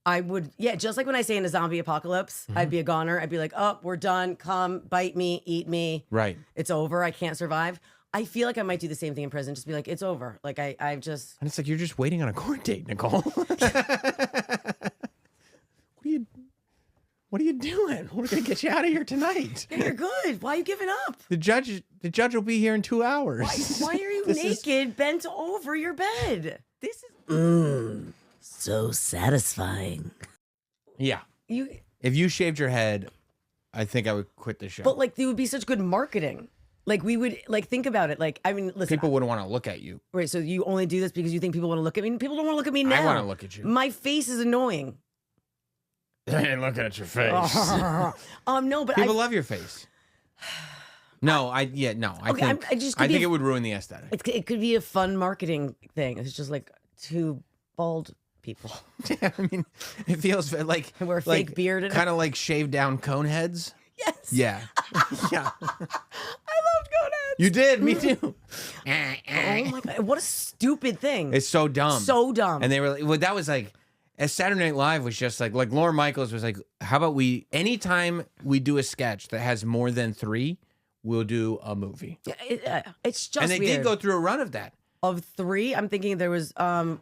I would, yeah, just like when I say in a zombie apocalypse, I'd be a goner. I'd be like, oh, we're done. Come, bite me, eat me. Right. It's over. I can't survive. I feel like I might do the same thing in prison. Just be like, it's over. Like I've just. And it's like you're just waiting on a court date, Nicole. What are you doing? We're gonna get you out of here tonight. Yeah, you're good. Why are you giving up? The judge will be here in 2 hours. Why are you naked, bent over your bed? This is so satisfying. Yeah. If you shaved your head, I think I would quit the show. But like, it would be such good marketing. Like we would like think about it. Like I mean, listen, people wouldn't want to look at you. Right. So you only do this because you think people want to look at me. People don't want to look at me now. I want to look at you. My face is annoying. I ain't looking at your face. No, but people love your face. No, I think it would ruin the aesthetic. It could be a fun marketing thing. It's just like two bald people. Yeah, I mean, it feels like wear fake beard and kind of like shaved down cone heads. Yes. Yeah. Yeah. I loved cone heads. You did. Me too. Oh my god! What a stupid thing. It's so dumb. So dumb. And they were like, well, that was like. As Saturday Night Live was just like Lorne Michaels was like, how about anytime we do a sketch that has more than 3, we'll do a movie. It's just and they did go through a run of that. Of 3, I'm thinking there was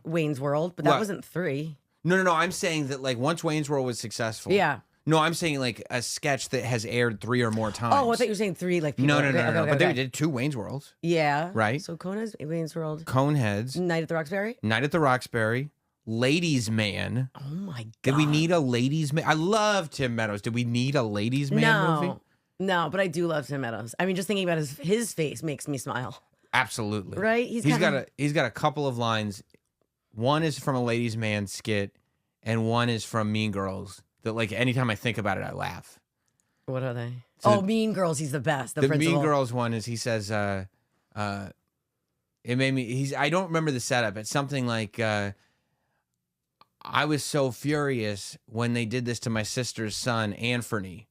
Wayne's World, but that wasn't 3. No. I'm saying that like once Wayne's World was successful. Yeah. No, I'm saying like a sketch that has aired 3 or more times. Oh, I thought you were saying 3 like people. No. Okay, but they did 2 Wayne's Worlds. Yeah. Right? So Coneheads, Wayne's World. Coneheads. Night at the Roxbury? Night at the Roxbury. Ladies Man. Oh my god! Did we need a Ladies Man? I love Tim Meadows. Did we need a Ladies Man movie? No, but I do love Tim Meadows. I mean, just thinking about his face makes me smile. Absolutely. Right? He's got a couple of lines. One is from a Ladies Man skit, and one is from Mean Girls. That like anytime I think about it, I laugh. What are they? So Mean Girls. He's the best. The principal. Mean Girls one is he says, it made me. I don't remember the setup. It's something like. I was so furious when they did this to my sister's son, Anthony.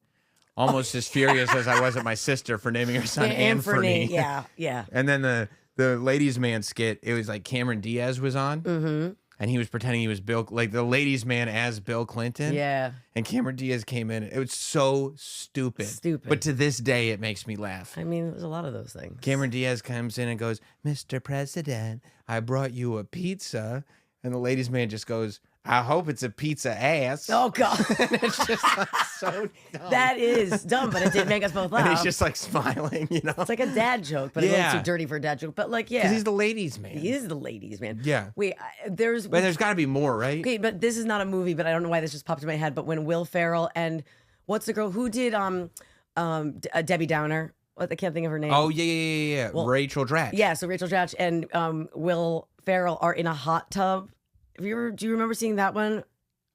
Almost as furious as I was at my sister for naming her son Anthony. Yeah. And then the Ladies Man skit, it was like Cameron Diaz was on. Mm-hmm. And he was pretending he was the Ladies Man as Bill Clinton. Yeah. And Cameron Diaz came in. It was so stupid. But to this day, it makes me laugh. I mean, there's a lot of those things. Cameron Diaz comes in and goes, Mr. President, I brought you a pizza. And the Ladies Man just goes, I hope it's a pizza ass. Oh, God. It's just like, so dumb. That is dumb, but it did make us both laugh. And he's just like smiling, you know? It's like a dad joke, but a little too dirty for a dad joke. But like, yeah. Because he's the Ladies Man. He is the Ladies Man. Yeah. Wait, there's got to be more, right? Okay, but this is not a movie, but I don't know why this just popped in my head. But when Will Ferrell and what's the girl who did Debbie Downer? I can't think of her name. Oh, yeah. Well, Rachel Dratch. Yeah, so Rachel Dratch and Will Ferrell are in a hot tub. Do you remember seeing that one?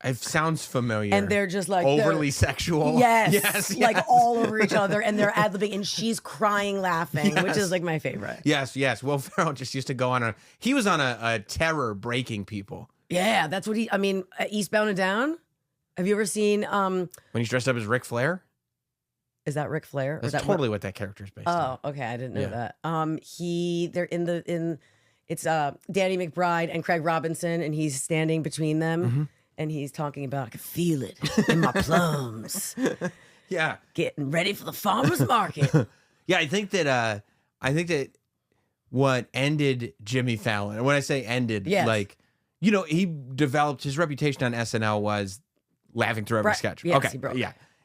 It sounds familiar. And they're just like overly sexual. Yes. Like all over each other, and they're ad-libbing, and she's crying, laughing, which is like my favorite. Yes. Will Ferrell just used to go on he was on a terror breaking people. Yeah, that's what Eastbound and Down. Have you ever seen when he's dressed up as Ric Flair? Is that Ric Flair? That's totally what that character is based on. Oh, okay, I didn't know that. It's Danny McBride and Craig Robinson, and he's standing between them. Mm-hmm. And he's talking about, I can feel it in my plums. Yeah. Getting ready for the farmer's market. Yeah, I think that what ended Jimmy Fallon, and when I say ended, like, you know, he developed his reputation on SNL was laughing through every sketch. Yes, okay. He broke.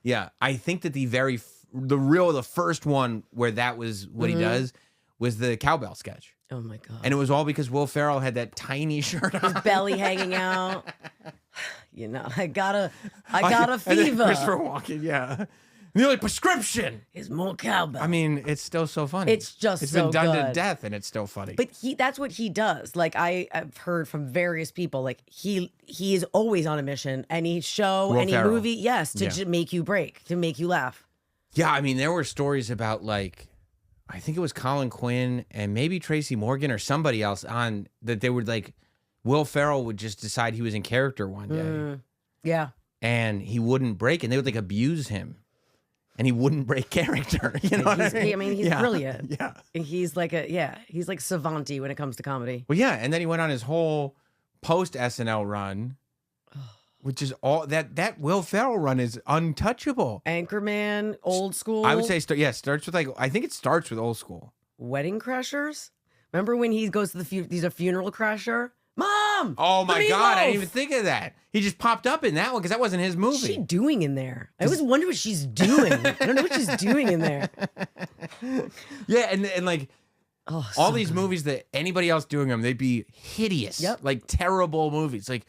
Yeah. I think that the first one where that was what he does was the cowbell sketch. Oh my God. And it was all because Will Ferrell had that tiny shirt on. His belly hanging out. You know, I got a fever. And then Christopher Walken, yeah. The only prescription is more cowbell. I mean, it's still so funny. It's been done to death, and it's still funny. But that's what he does. Like I've heard from various people, like he is always on a mission. Any show, Will any Ferrell. movie, to make you break, to make you laugh. Yeah, I mean, there were stories about like, I think it was Colin Quinn and maybe Tracy Morgan or somebody else on that they would like, Will Ferrell would just decide he was in character one day. Yeah. And he wouldn't break, and they would like abuse him. And he wouldn't break character. You know what I mean? He's brilliant. Yeah. He's like he's like savanty when it comes to comedy. Well, yeah. And then he went on his whole post SNL run Which is all that Will Ferrell run is untouchable. Anchorman, Old School. I would say, starts with I think it starts with Old School. Wedding Crashers. Remember when he goes to he's a funeral crasher? Mom! Oh my God, I didn't even think of that. He just popped up in that one because that wasn't his movie. What's she doing in there? I always wonder what she's doing. I don't know what she's doing in there. Yeah, and like all these movies that anybody else doing them, they'd be hideous. Yep. Like terrible movies. Like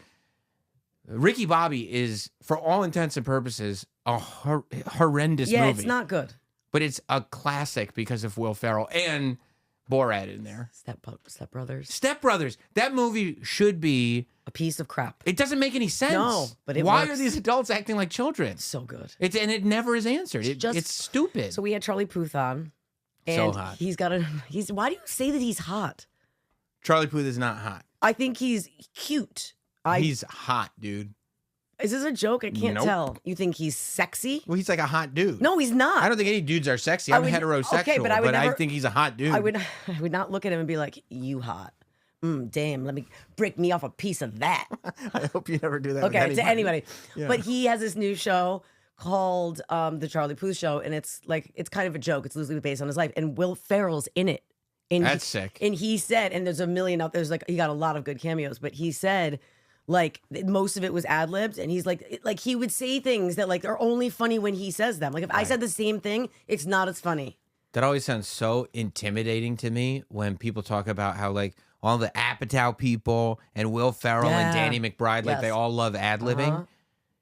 Ricky Bobby is, for all intents and purposes, a horrendous movie. Yeah, it's not good. But it's a classic because of Will Ferrell and Borat in there. Step Brothers. Step Brothers. That movie should be a piece of crap. It doesn't make any sense. No, but why works. are these adults acting like children? It's so good. And it never is answered. It's stupid. So we had Charlie Puth on. So And hot. Why do you say that he's hot? Charlie Puth is not hot. I think he's cute. He's hot, dude. Is this a joke? I can't Nope. tell. You think he's sexy? Well, he's like a hot dude. No, he's not. I don't think any dudes are sexy. I'm heterosexual, okay, but I think he's a hot dude. I would not look at him and be like, "You hot? Damn, let me break me off a piece of that." I hope you never do that. Okay, with to anybody. Yeah. But he has this new show called The Charlie Puth Show, and it's kind of a joke. It's loosely based on his life, and Will Ferrell's in it. And That's sick. And he said, and there's a million out there's he got a lot of good cameos, but he said most of it was ad-libbed, and he's like he would say things that are only funny when he says them. Like if I said the same thing, it's not as funny. That always sounds so intimidating to me when people talk about how all the Apatow people and Will Ferrell and Danny McBride, they all love ad-libbing.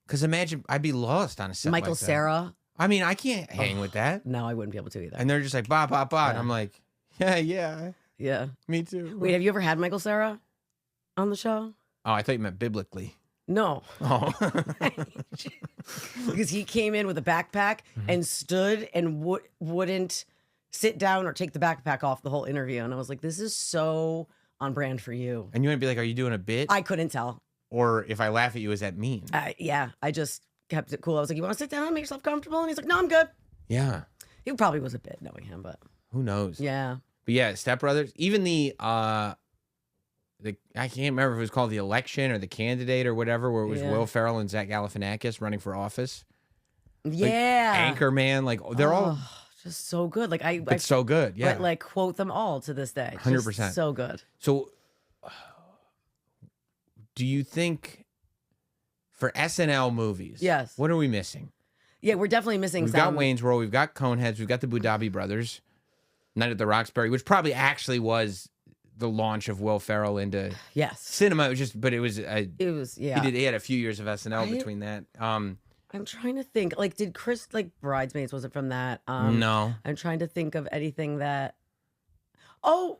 Because imagine, I'd be lost on a set Michael like that. Cera. I mean, I can't hang with that. No, I wouldn't be able to either. And they're just like, bah, bah, bah. And I'm like, yeah, Yeah. me too. Wait, have you ever had Michael Cera on the show? Oh, I thought you meant biblically. No. Oh. Because he came in with a backpack and stood and wouldn't sit down or take the backpack off the whole interview. And I was like, this is so on brand for you. And you might be like, are you doing a bit? I couldn't tell. Or if I laugh at you, is that mean? Yeah, I just kept it cool. I was like, you want to sit down, make yourself comfortable? And he's like, no, I'm good. Yeah. He probably was a bit knowing him, but Who knows? yeah. But yeah, Step Brothers, even I can't remember if it was called The Election or The Candidate or whatever, where it was Will Ferrell and Zach Galifianakis running for office. Yeah. Anchorman, they're all just so good. it's so good. Yeah. But quote them all to this day. 100%. So good. So do you think for SNL movies, Yes. what are we missing? Yeah, we're definitely missing We've some. got Wayne's World, we've got Coneheads, we've got the Budabi Brothers, Night at the Roxbury, which probably actually was the launch of Will Ferrell into Yes. cinema. It was Yeah. He had a few years of SNL between that. I'm trying to think. Did Chris Bridesmaids? Was it from that? No, I'm trying to think of anything that. Oh,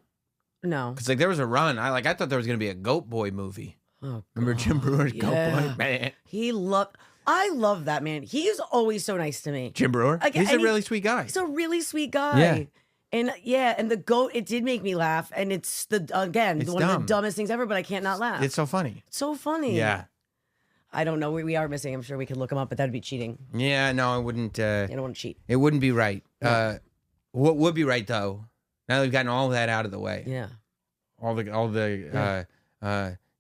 no. because there was a run. I thought there was gonna be a Goat Boy movie. Oh, Remember Jim Brewer's Goat Boy? Man. I love that man. He's always so nice to me. Jim Brewer. He's a really sweet guy. He's a really sweet guy. Yeah. And the goat, it did make me laugh. And it's one of the dumbest things ever, but I can't not laugh. It's so funny. So funny. Yeah. I don't know. We are missing. I'm sure we could look him up, but that'd be cheating. Yeah, no, I wouldn't. I don't want to cheat. It wouldn't be right. No. What would be right though? Now that we've gotten all of that out of the way, Yeah. all the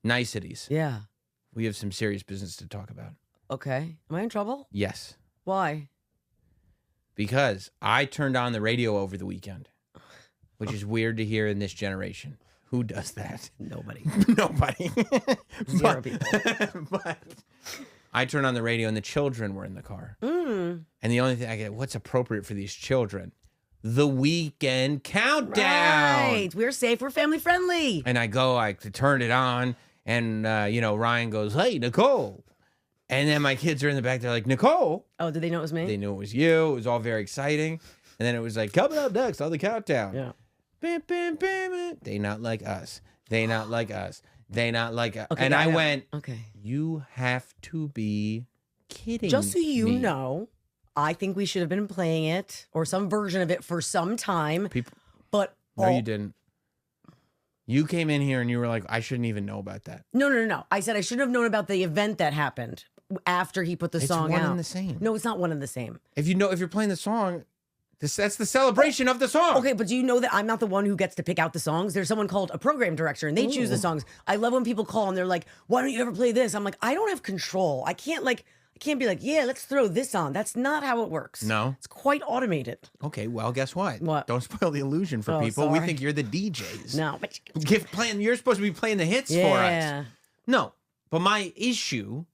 niceties. Yeah. We have some serious business to talk about. Okay. Am I in trouble? Yes, Why? because I turned on the radio over the weekend, which is weird to hear in this generation. Who does that? Nobody. Nobody. Zero people. But I turned on the radio and the children were in the car. Mm. And the only thing I get, what's appropriate for these children? The Weekend Countdown. Right. We're safe. We're family friendly. And I turn it on, and Ryan goes, "Hey, Nicole." And then my kids are in the back. They're like, "Nicole." Oh, did they know it was me? They knew it was you. It was all very exciting. And then it was like, coming up next on the countdown. Yeah. Bam, bam, bam. They not like us. They not like us. They not like us. Okay, and I know. went, Okay. you have to be kidding Just so you me. know, I think we should have been playing it or some version of it for some time. But No, you didn't. You came in here and you were like, I shouldn't even know about that. No. I said I should have known about the event that happened after he put the song out. It's one and the same. No, it's not one and the same. If you're playing the song, That's the celebration of the song. Okay, but do you know that I'm not the one who gets to pick out the songs? There's someone called a program director, and they choose the songs. I love when people call and they're like, "Why don't you ever play this?" I'm like, I don't have control. I can't be like, yeah, let's throw this on. That's not how it works. No, it's quite automated. Okay, well, guess what? What? Don't spoil the illusion for people. Sorry. We think you're the DJs. No, but You're supposed to be playing the hits for us. No, but my issue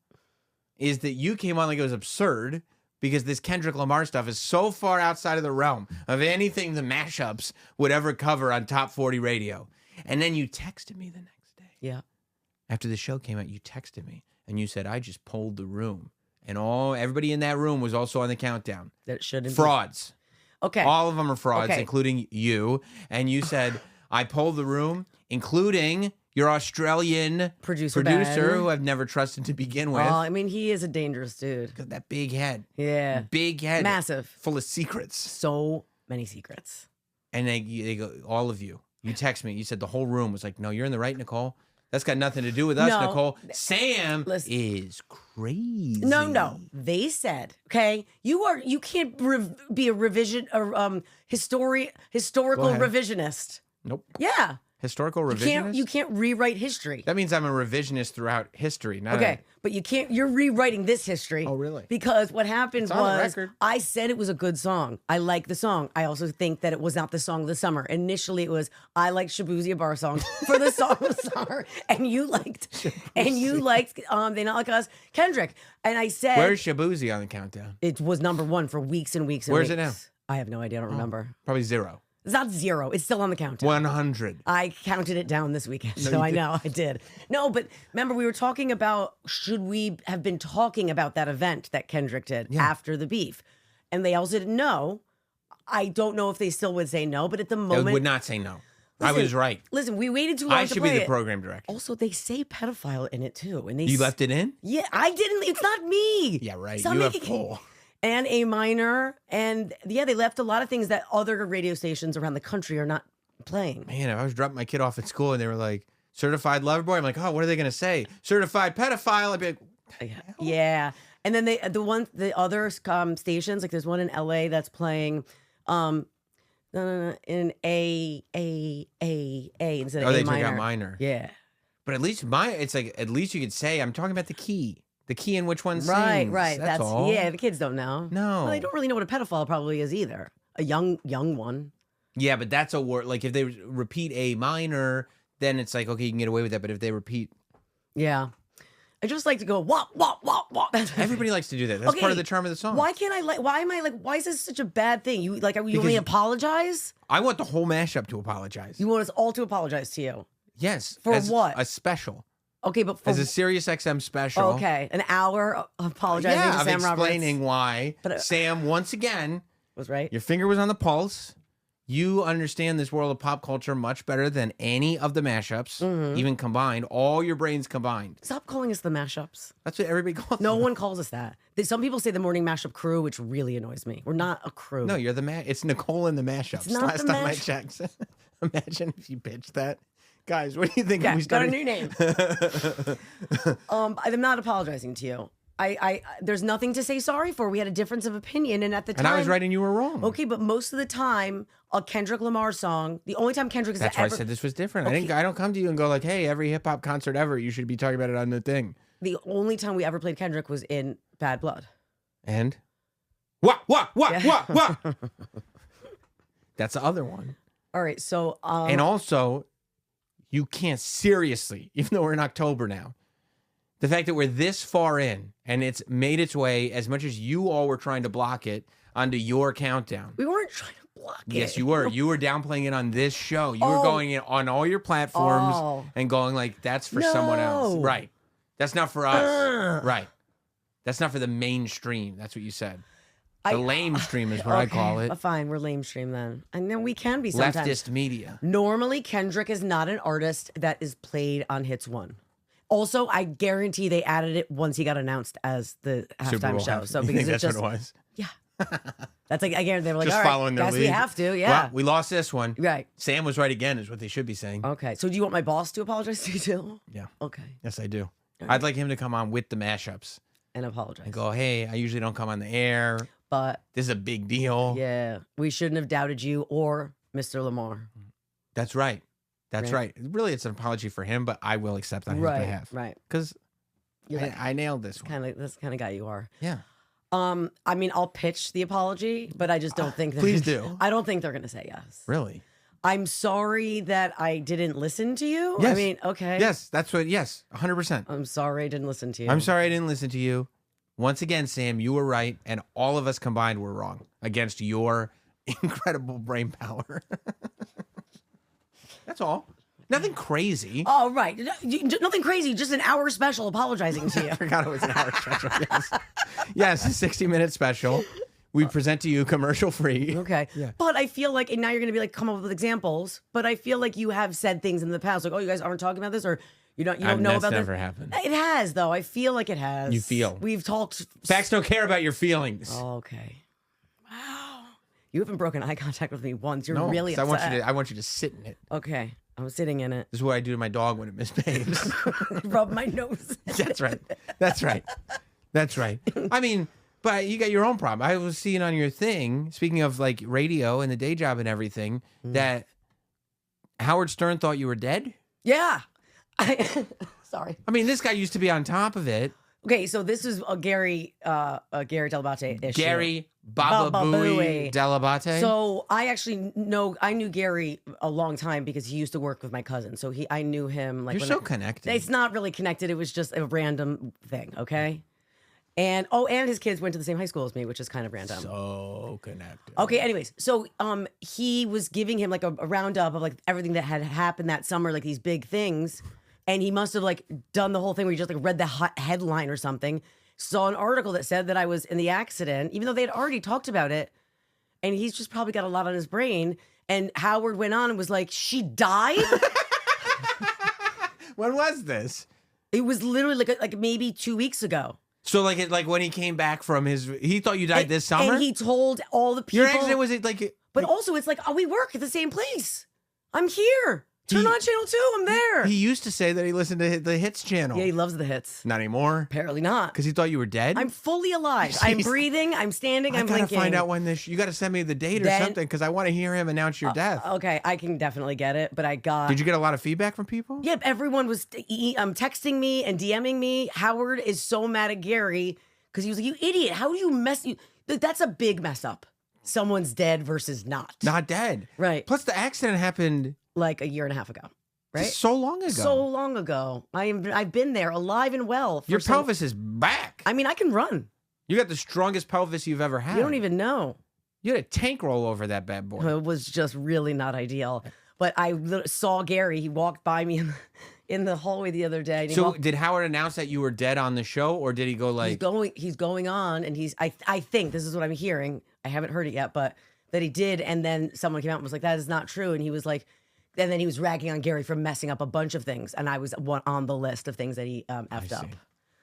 is that you came on like it was absurd. Because this Kendrick Lamar stuff is so far outside of the realm of anything the mashups would ever cover on Top 40 radio. And then you texted me the next day. Yeah. After the show came out, you texted me and you said, I just polled the room. And everybody in that room was also on the countdown. That shouldn't Frauds. Okay. All of them are frauds, Okay. including you. And you said, I polled the room, including your Australian producer who I've never trusted to begin with. Oh, I mean, he is a dangerous dude. Got that big head. Yeah. Big head. Massive. Full of secrets. So many secrets. And they go, all of you. You text me. You said the whole room was like, no, you're in the right, Nicole. That's got nothing to do with us, No. Nicole. Sam is crazy. No. They said, okay, you can't be a historical revisionist. Nope. Yeah. Historical revisionist? You can't rewrite history. That means I'm a revisionist throughout history. Not Okay, but you're rewriting this history. Oh, really? Because what happened It's on the was record. I said it was a good song. I like the song. I also think that it was not the song of the summer. Initially, it was I liked Shabuzi Bar songs for the song of the summer, and you liked They Not Like Us, Kendrick. And I said, Where's Shabuzi on the countdown? it was number one for weeks and weeks and Where's weeks. it now? I have no idea. I don't remember. Probably 0. It's not 0. It's still on the countdown. 100. I counted it down this weekend, so I know I did. No, but remember we were talking about should we have been talking about that event that Kendrick did after the beef, and they all said no. I don't know if they still would say no, but at the moment, They would not say no. I Listen, was right. Listen, we waited too long I to should play be the it. program director. Also, they say pedophile in it too, and You left it in? Yeah, I didn't. It's not me. Yeah, right. It's not You have making- full. And a minor, and yeah, they left a lot of things that other radio stations around the country are not playing. Man, if I was dropping my kid off at school and they were like, certified lover boy, I'm like, oh, what are they going to say? Certified pedophile? I'd be like, Yeah. And then the other stations, like there's one in LA that's playing in A instead of oh, A they minor. took out minor. Yeah. But at least it's like, at least you could say, I'm talking about the key. The key in which one sings. Right. That's all. Yeah, the kids don't know. No. Well, they don't really know what a pedophile probably is either. A young one. Yeah, but that's a word. Like if they repeat A minor, then it's like, okay, you can get away with that. But if they repeat. Yeah. I just like to go, wop, wop, wop, wop. Everybody likes to do that. That's part of the charm of the song. Why can't I why is this such a bad thing? You only apologize? I want the whole mashup to apologize. You want us all to apologize to you? Yes. For as what? A special. Okay, but for As a SiriusXM special. okay, an hour apologizing to Sam Roberts. Explaining why Sam, once again, was right. your finger was on the pulse. You understand this world of pop culture much better than any of the mashups, even combined. All your brains combined. Stop calling us the mashups. That's what everybody calls No them. one calls us that. Some people say the morning mashup crew, which really annoys me. We're not a crew. No, you're the It's Nicole and the mashups. It's not Last the time I checked. Imagine if you pitched that. Guys, what do you think? Yeah, We got a started... new name. I'm not apologizing to you. I there's nothing to say sorry for. We had a difference of opinion, and at the time, And I was right and you were wrong. Okay, but most of the time, a Kendrick Lamar song, the only time Kendrick has That's why ever, I said this was different. I don't come to you and go like, hey, every hip hop concert ever, you should be talking about it on the thing. the only time we ever played Kendrick was in Bad Blood. And what? That's the other one. All right, so And also, you can't seriously, even though we're in October now, the fact that we're this far in and it's made its way, as much as you all were trying to block it, onto your countdown. we weren't trying to block it. Yes, you were. You were downplaying it on this show. You were going in on all your platforms and going like, that's for someone else. No. Right. That's not for us. Right. That's not for the mainstream. That's what you said. The lame stream is what I call it. Fine, we're lame stream then. And then we can be sometimes. Leftist media. Normally, Kendrick is not an artist that is played on Hits 1. Also, I guarantee they added it once he got announced as the halftime show. So You because think it's that's just what it was? yeah, that's like I guarantee they were like, Just all right, following their guess lead. we have to. Yeah, Well, we lost this one. right. Sam was right again, is what they should be saying. Okay, so do you want my boss to apologize to you too? Yeah. Okay, Yes, I do. I'd like him to come on with the mashups and apologize. and go, hey, I usually don't come on the air. But this is a big deal. Yeah, we shouldn't have doubted you or Mr. Lamar. That's right. That's right. Really, it's an apology for him, but I will accept on his behalf. Right. Because I nailed this one. That's the kind of guy you are. Yeah. I mean, I'll pitch the apology, but I just don't think that. Please do. I don't think they're going to say yes. Really? I'm sorry that I didn't listen to you. Yes. I mean, okay. Yes, that's what, 100%. I'm sorry I didn't listen to you. I'm sorry I didn't listen to you. Once again, Sam, you were right, and all of us combined were wrong against your incredible brain power. That's all. Nothing crazy. Oh, right. Nothing crazy. Just an hour special apologizing to you. I forgot it was an hour special. Yes. Yes, a 60-minute special. We present to you commercial free. Okay. Yeah. But I feel like, and now you're going to be like, come up with examples. But I feel like you have said things in the past, like, oh, you guys aren't talking about this, or you don't know about this. That's never happened. It has, though. I feel like it has. You feel. We've talked. Facts don't care about your feelings. Oh, okay. Wow. You haven't broken eye contact with me once. You're No, really upset. I want you to sit in it. Okay. I'm sitting in it. This is what I do to my dog when it misbehaves. Rub my nose. That's right. That's right. That's right. I mean, but you got your own problem. I was seeing on your thing, speaking of like radio and the day job and everything, that Howard Stern thought you were dead. Yeah. Sorry. I mean, this guy used to be on top of it. Okay, so this is a Gary Delabate issue. Gary Bababooey Delabate. So I knew Gary a long time because he used to work with my cousin. So I knew him like You're so connected. It's not really connected. It was just a random thing, okay? And his kids went to the same high school as me, which is kind of random. So connected. Okay, anyways, so he was giving him like a roundup of like everything that had happened that summer, like these big things. And he must have like done the whole thing where he just like read the headline or something, saw an article that said that I was in the accident, even though they had already talked about it. And he's just probably got a lot on his brain. And Howard went on and was like, she died? When was this? It was literally like maybe 2 weeks ago. So like when he came back from he thought you died this summer? And he told all the people. Your accident was it like... But also it's like, we work at the same place. I'm here. Turn on channel 2. I'm there. He used to say that he listened to the Hits channel. Yeah, he loves the hits. Not anymore. Apparently not. Because he thought you were dead? I'm fully alive. Jeez. I'm breathing. I'm standing. I'm blinking. I gotta find out when this... You gotta send me the date or something because I want to hear him announce your death. Okay, I can definitely get it, but I got... Did you get a lot of feedback from people? Yep, everyone was texting me and DMing me. Howard is so mad at Gary because he was like, you idiot. How do you mess... That's a big mess up. Someone's dead versus not. Not dead. Right. Plus the accident happened... like a year and a half ago. Right? So long ago. So long ago. I've been there, alive and well. Your pelvis is back. I mean, I can run. You got the strongest pelvis you've ever had. You don't even know. You had a tank roll over that bad boy. It was just really not ideal. But I saw Gary. He walked by me in the hallway the other day. So did Howard announce that you were dead on the show, or did he go like... He's going on, and I think, this is what I'm hearing. I haven't heard it yet, but that he did. And then someone came out and was like, that is not true. And he was like... And then he was ragging on Gary for messing up a bunch of things. And I was one on the list of things that he effed up.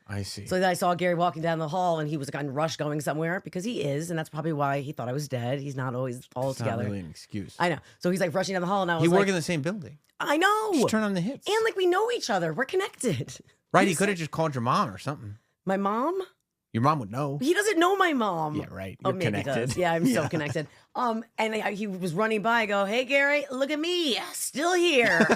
I see. So then I saw Gary walking down the hall and he was like in rush going somewhere because he is. And that's probably why he thought I was dead. He's not always all together. Not really an excuse. I know. So he's like rushing down the hall and I was He like... work in the same building. I know. Just turn on the hits. And like we know each other. We're connected. Right. He could have just called your mom or something. My mom? Your mom would know. He doesn't know my mom. Yeah, right. You're maybe connected. He does. Yeah, I'm so connected. And he was running by. I go, hey, Gary, look at me, still here.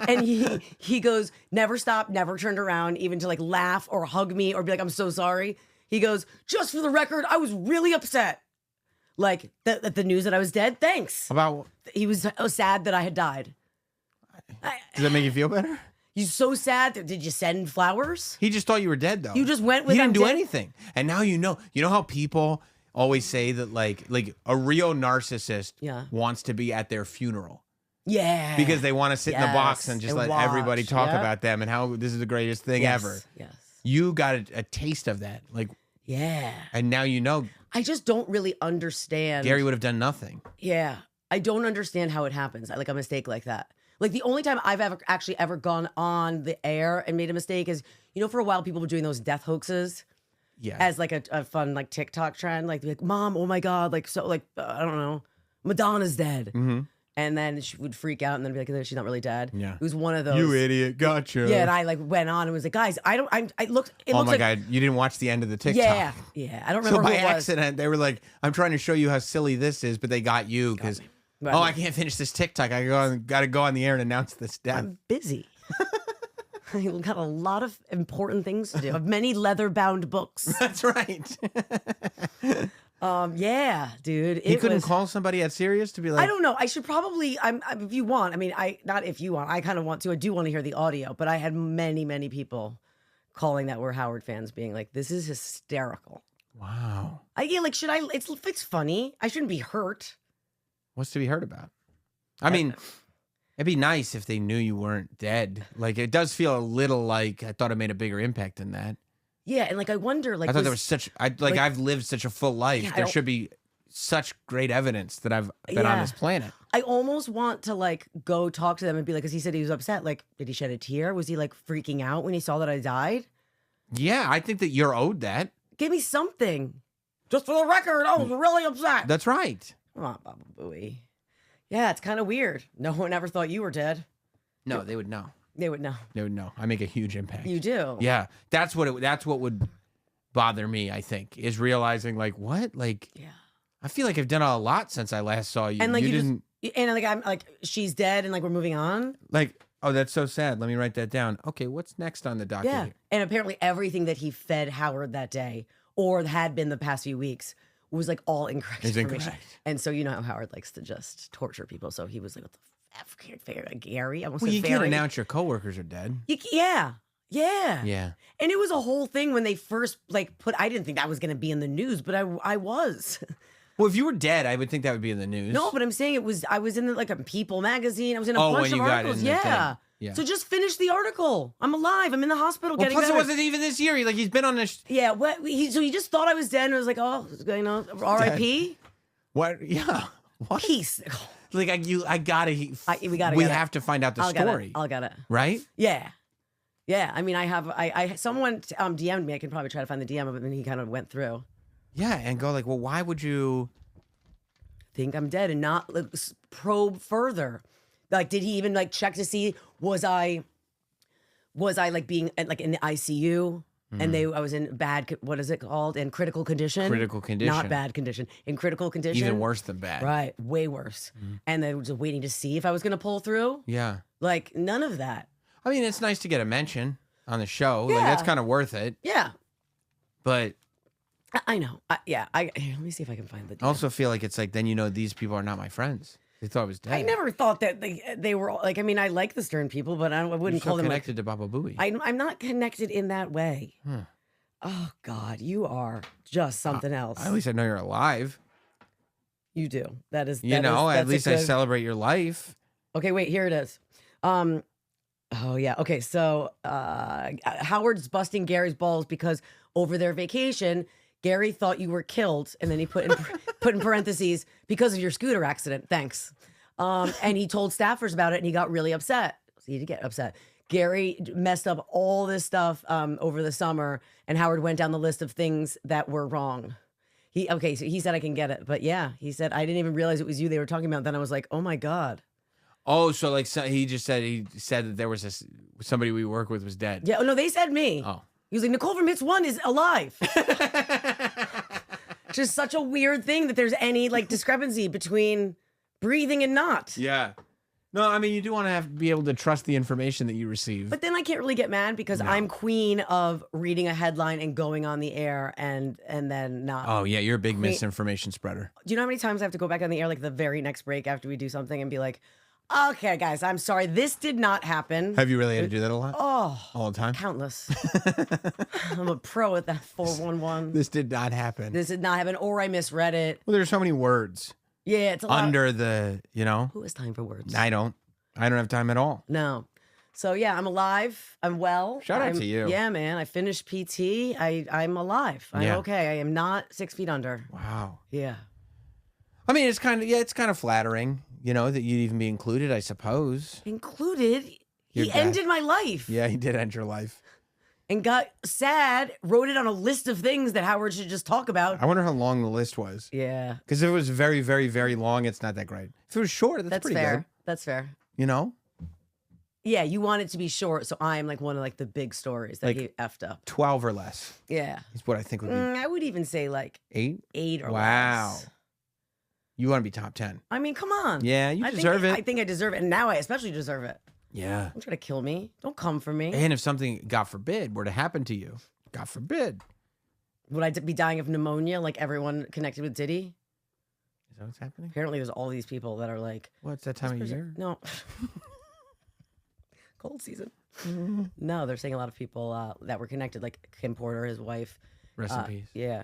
And he goes, never stopped, never turned around, even to like laugh or hug me or be like, I'm so sorry. He goes, just for the record, I was really upset. Like the news that I was dead. Thanks. About he was sad that I had died. Does that make you feel better? You're so sad. Did you send flowers? He just thought you were dead, though. You just went with. He didn't do anything, and now you know. You know how people always say that, like a real narcissist wants to be at their funeral. Yeah, because they want to sit in the box and just let everybody talk about them and how this is the greatest thing ever. Yes, you got a taste of that, like and now you know. I just don't really understand. Gary would have done nothing. Yeah, I don't understand how it happens. Like a mistake like that. Like the only time I've ever gone on the air and made a mistake is, for a while people were doing those death hoaxes, as like a fun like TikTok trend, like Mom, oh my God, like so like I don't know, Madonna's dead, And then she would freak out and then be like, she's not really dead. Yeah. It was one of those. You idiot. Gotcha. Yeah. And I like went on and was like, guys, I looked. It oh looks my like, God. You didn't watch the end of the TikTok. Yeah. Yeah. I don't remember So who by it was. accident, they were like, I'm trying to show you how silly this is, but they got you because, oh, I can't finish this TikTok. I got to go on the air and announce this death. I'm busy. I got a lot of important things to do. I have many leather-bound books. That's right. Yeah, dude. You couldn't call somebody at Sirius to be like, I don't know. I should probably. If you want. I mean, not if you want. I kind of want to. I do want to hear the audio, but I had many people calling that were Howard fans, being like, "This is hysterical." Wow. Should I? It's funny. I shouldn't be hurt. What's to be heard about? I mean, it'd be nice if they knew you weren't dead. Like, it does feel a little like I thought it made a bigger impact than that. Yeah, and I wonder, I thought there was such. I've lived such a full life. Yeah, there should be such great evidence that I've been on this planet. I almost want to go talk to them and be like, because he said he was upset. Like, did he shed a tear? Was he freaking out when he saw that I died? Yeah, I think that you're owed that. Give me something. Just for the record, I was really upset. That's right. Come on, Baba Booey. Yeah, it's kind of weird. No one ever thought you were dead. No, they would know. They would know. They would know. I make a huge impact. You do. Yeah, that's what would bother me. I think is realizing what Yeah. I feel like I've done a lot since I last saw you. And you didn't. I'm she's dead, and we're moving on. Oh, that's so sad. Let me write that down. Okay, what's next on the docket? Yeah, and apparently everything that he fed Howard that day, or had been the past few weeks, was all incorrect information. Incorrect. And so you know how Howard likes to just torture people. So he was like, "What the f, Gary?" I almost Well, said you Ferry. can't announce your coworkers are dead. Yeah. Yeah. And it was a whole thing when they first put. I didn't think that was going to be in the news, but I was. Well, if you were dead, I would think that would be in the news. No, but I'm saying I was in a People magazine. I was in a Oh, bunch when of you got articles. in the Yeah. thing. Yeah. So just finish the article. I'm alive. I'm in the hospital Well, getting plus better. it wasn't even this year. He's been on this. Yeah. So he just thought I was dead and was like, oh, R.I.P. What? Yeah. What? Peace. I gotta. We have to find out the story. I'll get it. Right? Yeah. Yeah. I mean, I someone DM'd me. I can probably try to find the DM of it, and he kind of went through. Yeah, and go well, why would you think I'm dead and not probe further? Did he even check to see was I being in the ICU? And I was in bad, what is it called? In critical condition. Critical condition. Not bad condition. In critical condition. Even worse than bad. Right. Way worse. And they were just waiting to see if I was going to pull through. Yeah. None of that. I mean, it's nice to get a mention on the show. Yeah. That's kind of worth it. Yeah. But I know. Here, let me see if I can find the. I also feel like it's then these people are not my friends. They thought I was dead. I never thought that they were I mean, I like the Stern people, but I wouldn't You're call them connected to Baba Booey. I'm not connected in that way. Oh God, you are just something else. At least I know you're alive. You do. That is. At least I celebrate your life. Okay, wait. Here it is. Oh yeah. Okay. So Howard's busting Gary's balls because over their vacation, Gary thought you were killed, and then he put in parentheses because of your scooter accident. Thanks. And he told staffers about it, and he got really upset. So he did get upset. Gary messed up all this stuff over the summer, and Howard went down the list of things that were wrong. So he said I can get it, but yeah, he said I didn't even realize it was you they were talking about. Then I was like, oh my God. Oh, so he said that there was somebody we work with was dead. Yeah, no, they said me. Oh. He was like, Nicole from Hits 1 is alive. Just such a weird thing that there's any discrepancy between breathing and not. Yeah. No, I mean, you do want to be able to trust the information that you receive. But then I can't really get mad because I'm queen of reading a headline and going on the air and then not. Oh, yeah, you're a big misinformation spreader. Do you know how many times I have to go back on the air the very next break after we do something and be like, okay, guys, I'm sorry. This did not happen. Have you really had to do that a lot? Oh. All the time? Countless. I'm a pro at that 411. This did not happen. This did not happen. Or I misread it. Well, there's so many words. Yeah, it's a lot. Under the, Who has time for words? I don't have time at all. No. So yeah, I'm alive. I'm well. Shout out to you. Yeah, man. I finished PT. I'm alive. I'm okay. I am not 6 feet under. Wow. Yeah. I mean, it's kind of flattering, that you'd even be included, I suppose. Included? You're He back. ended my life. Yeah, he did end your life. and got sad, wrote it on a list of things that Howard should just talk about. I wonder how long the list was. Yeah. Because if it was very, very, very long, it's not that great. If it was short, that's pretty fair. good. That's fair. You know? Yeah, you want it to be short, so I'm like one of like the big stories that he effed up. 12 or less. Yeah. Is what I think would be. I would even say like 8? 8 or less. Wow. You want to be top 10. I mean, come on. Yeah, you deserve it. I think I deserve it. And now I especially deserve it. Yeah. Don't try to kill me. Don't come for me. And if something, God forbid, were to happen to you, God forbid. Would I be dying of pneumonia like everyone connected with Diddy? Is that what's happening? Apparently there's all these people that are like... What's that time of year? No. Cold season. No, they're saying a lot of people that were connected, like Kim Porter, his wife. Rest in peace. Yeah.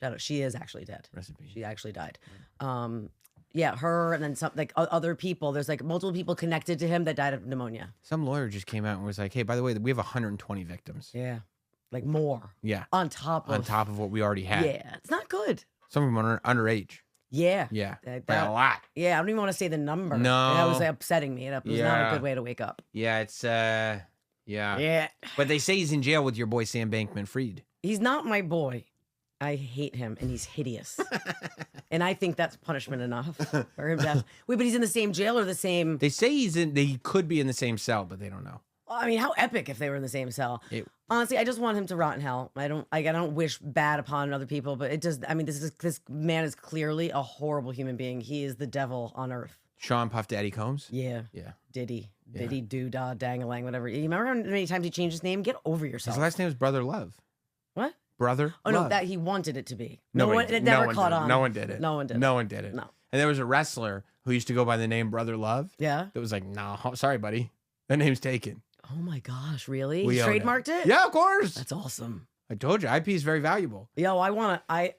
Shout out. She is actually dead. Rest in peace. She actually died. Yeah, her and then some like other people. There's like multiple people connected to him that died of pneumonia. Some lawyer just came out and was like, "Hey, by the way, we have 120 victims." Yeah, like more. Yeah, on top of what we already had. Yeah, it's not good. Some of them are underage. Yeah, yeah, by a lot. Yeah, I don't even want to say the number. No, that was like, upsetting me. It was not a good way to wake up. Yeah, it's yeah. But they say he's in jail with your boy Sam Bankman-Fried. He's not my boy. I hate him, and he's hideous. And I think that's punishment enough for him to have. Wait, but he's in the same jail or the same? They say he could be in the same cell, but they don't know. I mean, how epic if they were in the same cell. Honestly, I just want him to rot in hell. I don't wish bad upon other people, but it does. I mean, this man is clearly a horrible human being. He is the devil on earth. Sean Puff Daddy Combs? Yeah. Diddy, doo-dah, dang-a-lang, whatever. You remember how many times he changed his name? Get over yourself. His last name was Brother Love. What? Brother Oh, Love. no, that he wanted it to be. It never never caught on. No one did it. No one did. No one did it. No. And there was a wrestler who used to go by the name Brother Love. Yeah. That was like, no, sorry, buddy. That name's taken. Oh my gosh, really? We He trademarked it? Yeah, of course. That's awesome. I told you, IP is very valuable. I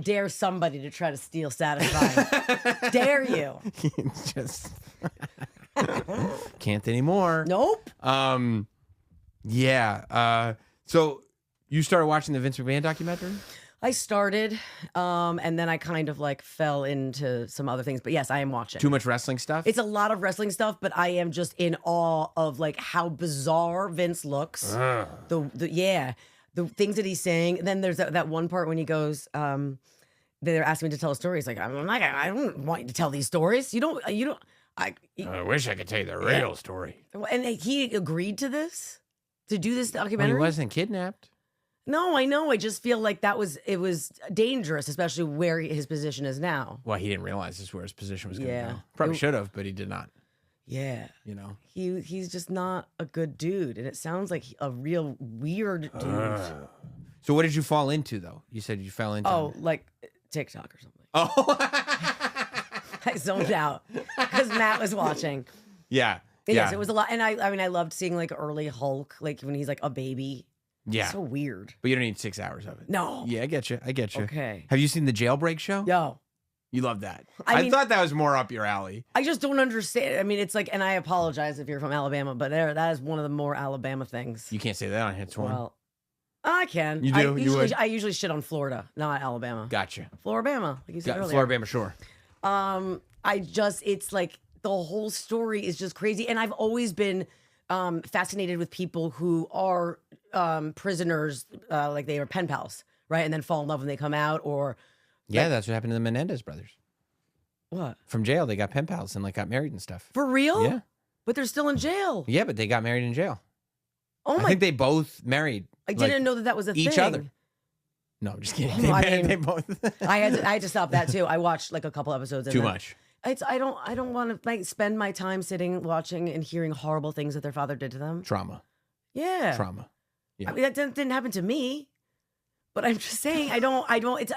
dare somebody to try to steal Satisfy. Dare you? Just can't anymore. Nope. Yeah. So you started watching the Vince McMahon documentary? I started, and then I kind of like fell into some other things. But yes, I am watching. Too much wrestling stuff? It's a lot of wrestling stuff, but I am just in awe of like how bizarre Vince looks. The things that he's saying. And then there's that one part when he goes, they're asking me to tell a story. He's like, I don't want you to tell these stories. I wish I could tell you the real story. And he agreed to do this documentary. Well, he wasn't kidnapped. No, I know. I just feel like it was dangerous, especially where his position is now. Well, he didn't realize this is where his position was going to go. Probably should have, but he did not. Yeah. You know? He's just not a good dude. And it sounds like a real weird dude. So what did you fall into, though? You said you fell into... Oh, like TikTok or something. Oh. I zoned out because Matt was watching. Yeah. Yes, it was a lot. And I mean, I loved seeing like early Hulk, like when he's like a baby. Yeah. So weird. But you don't need 6 hours of it. No. Yeah, I get you. Okay. Have you seen the Jailbreak show? Yo. You love that. I I mean, thought that was more up your alley. I just don't understand. I mean, it's like, and I apologize if you're from Alabama, but that is one of the more Alabama things. You can't say that on Hits One. Well, I can. You do? I usually shit on Florida, not Alabama. Gotcha. Floribama, like you said earlier. Floribama, sure. It's like the whole story is just crazy. And I've always been fascinated with people who are prisoners, like they are pen pals, right? And then fall in love when they come out, or yeah, that's what happened to the Menendez brothers. What? From jail, they got pen pals and like got married and stuff. For real? Yeah. But they're still in jail. Yeah, but they got married in jail. Oh my! I think they both married. I didn't know that was a thing. Each other. No, I'm just kidding. They both. I had to stop that too. I watched like a couple episodes. Too much. I don't want to like spend my time sitting watching and hearing horrible things that their father did to them. Trauma. Yeah. Trauma. Yeah. I mean, that didn't happen to me. But I'm just saying, I don't,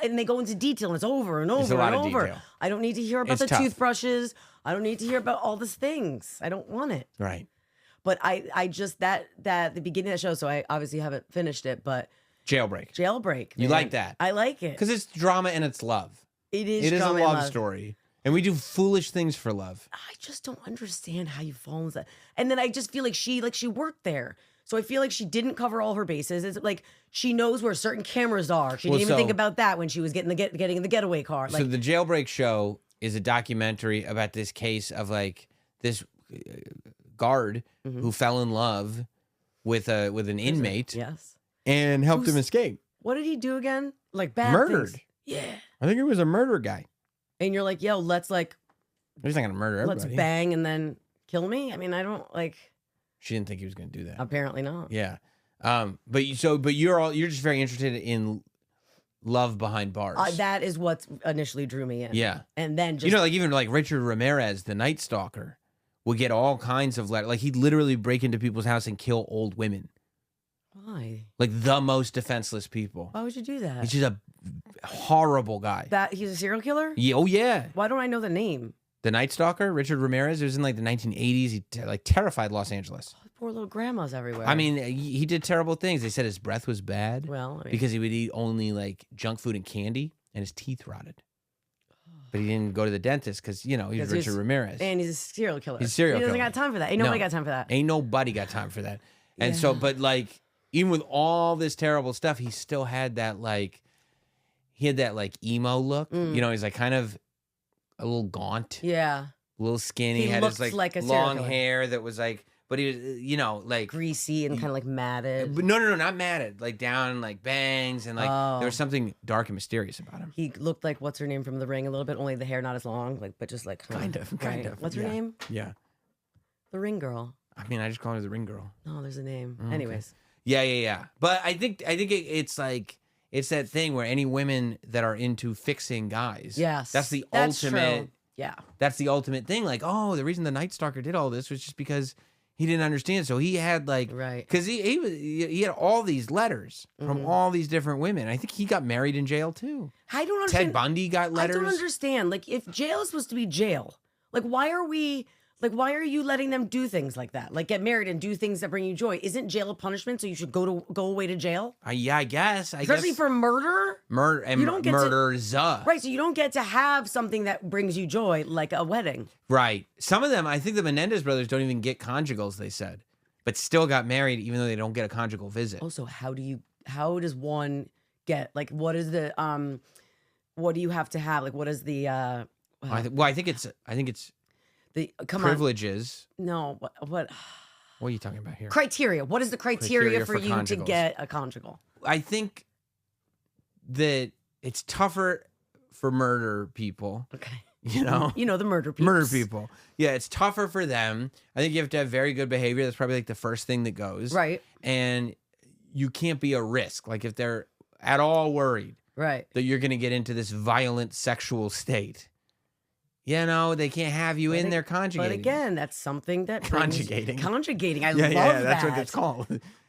and they go into detail and it's over and over and over. Detail. I don't need to hear about the toothbrushes. I don't need to hear about all these things. I don't want it. Right. But I just, that the beginning of the show, so I obviously haven't finished it, but. Jailbreak. You man. like that? I like it. Because it's drama and it's love. It is a drama love and story. And we do foolish things for love. I just don't understand how you fall into that. And then I just feel like she worked there. So I feel like she didn't cover all her bases. It's like she knows where certain cameras are. She didn't even think about that when she was getting in the getaway car. So the Jailbreak show is a documentary about this case of like this guard who fell in love with an inmate. Yes. And helped him escape. What did he do again? Like bad Murdered. things. Yeah. I think he was a murder guy. And you're like, yo, let's like. He's not gonna murder everybody. Let's bang and then kill me. I mean, I don't like. She didn't think he was gonna do that. Apparently not. Yeah. But you're just very interested in love behind bars. That is what initially drew me in. Yeah. And then just like even like Richard Ramirez, the Night Stalker, would get all kinds of letters. Like he'd literally break into people's house and kill old women. Why? Like the most defenseless people. Why would you do that? He's just a horrible guy. That he's a serial killer? Yeah, oh yeah. Why don't I know the name? The Night Stalker, Richard Ramirez. It was in like the 1980s. He terrified Los Angeles. Poor little grandmas everywhere. I mean, he did terrible things. They said his breath was bad. Well, I mean, because he would eat only like junk food and candy, and his teeth rotted. But he didn't go to the dentist because he's Richard Ramirez. And he's a serial killer. He's a serial He killer. He doesn't got time for that. Ain't nobody got time for that. Ain't nobody got time for that. And Yeah. so, but like, even with all this terrible stuff, he still had that like, emo look. He's like kind of a little gaunt. Yeah. A little skinny. He had his looked like like a serial long killer. hair that was like, but he was, like Greasy and kind of like matted. But no, not matted. Like down, like bangs, and like there was something dark and mysterious about him. He looked like what's her name from The Ring a little bit, only the hair not as long, like but just like Kind of. What's her Yeah. name? Yeah. The Ring Girl. I mean, I just call her the Ring Girl. No, there's a name. Okay. Anyways. Yeah. But I think it's like it's that thing where any women that are into fixing guys. Yes. That's the That's ultimate. true. Yeah. That's the ultimate thing. Like, oh, the reason the Night Stalker did all this was just because he didn't understand. So he had like, Right. because he had all these letters from all these different women. I think he got married in jail too. I don't understand. Ted Bundy got letters. I don't understand. Like, if jail is supposed to be jail, like, why are you letting them do things like that? Like, get married and do things that bring you joy. Isn't jail a punishment? So you should go away to jail? Yeah, I guess. Especially for murder? You don't get murders. Right, so you don't get to have something that brings you joy, like a wedding. Right. Some of them, I think the Menendez brothers don't even get conjugals, they said, but still got married even though they don't get a conjugal visit. Also, how does one get, like, what is the, what do you have to have? Like, what is the, I think it's the privileges. No, what? What are you talking about here? Criteria. What is the criteria for you to conjugals. get a conjugal? I think that it's tougher for murder people. Okay. The murder people. Murder people. Yeah, it's tougher for them. I think you have to have very good behavior. That's probably like the first thing that goes. Right. And you can't be a risk. Like if they're at all worried right. that you're going to get into this violent sexual state, they can't have you in there conjugating. But again, that's something that Conjugating. Conjugating. I love that. That's what it's called.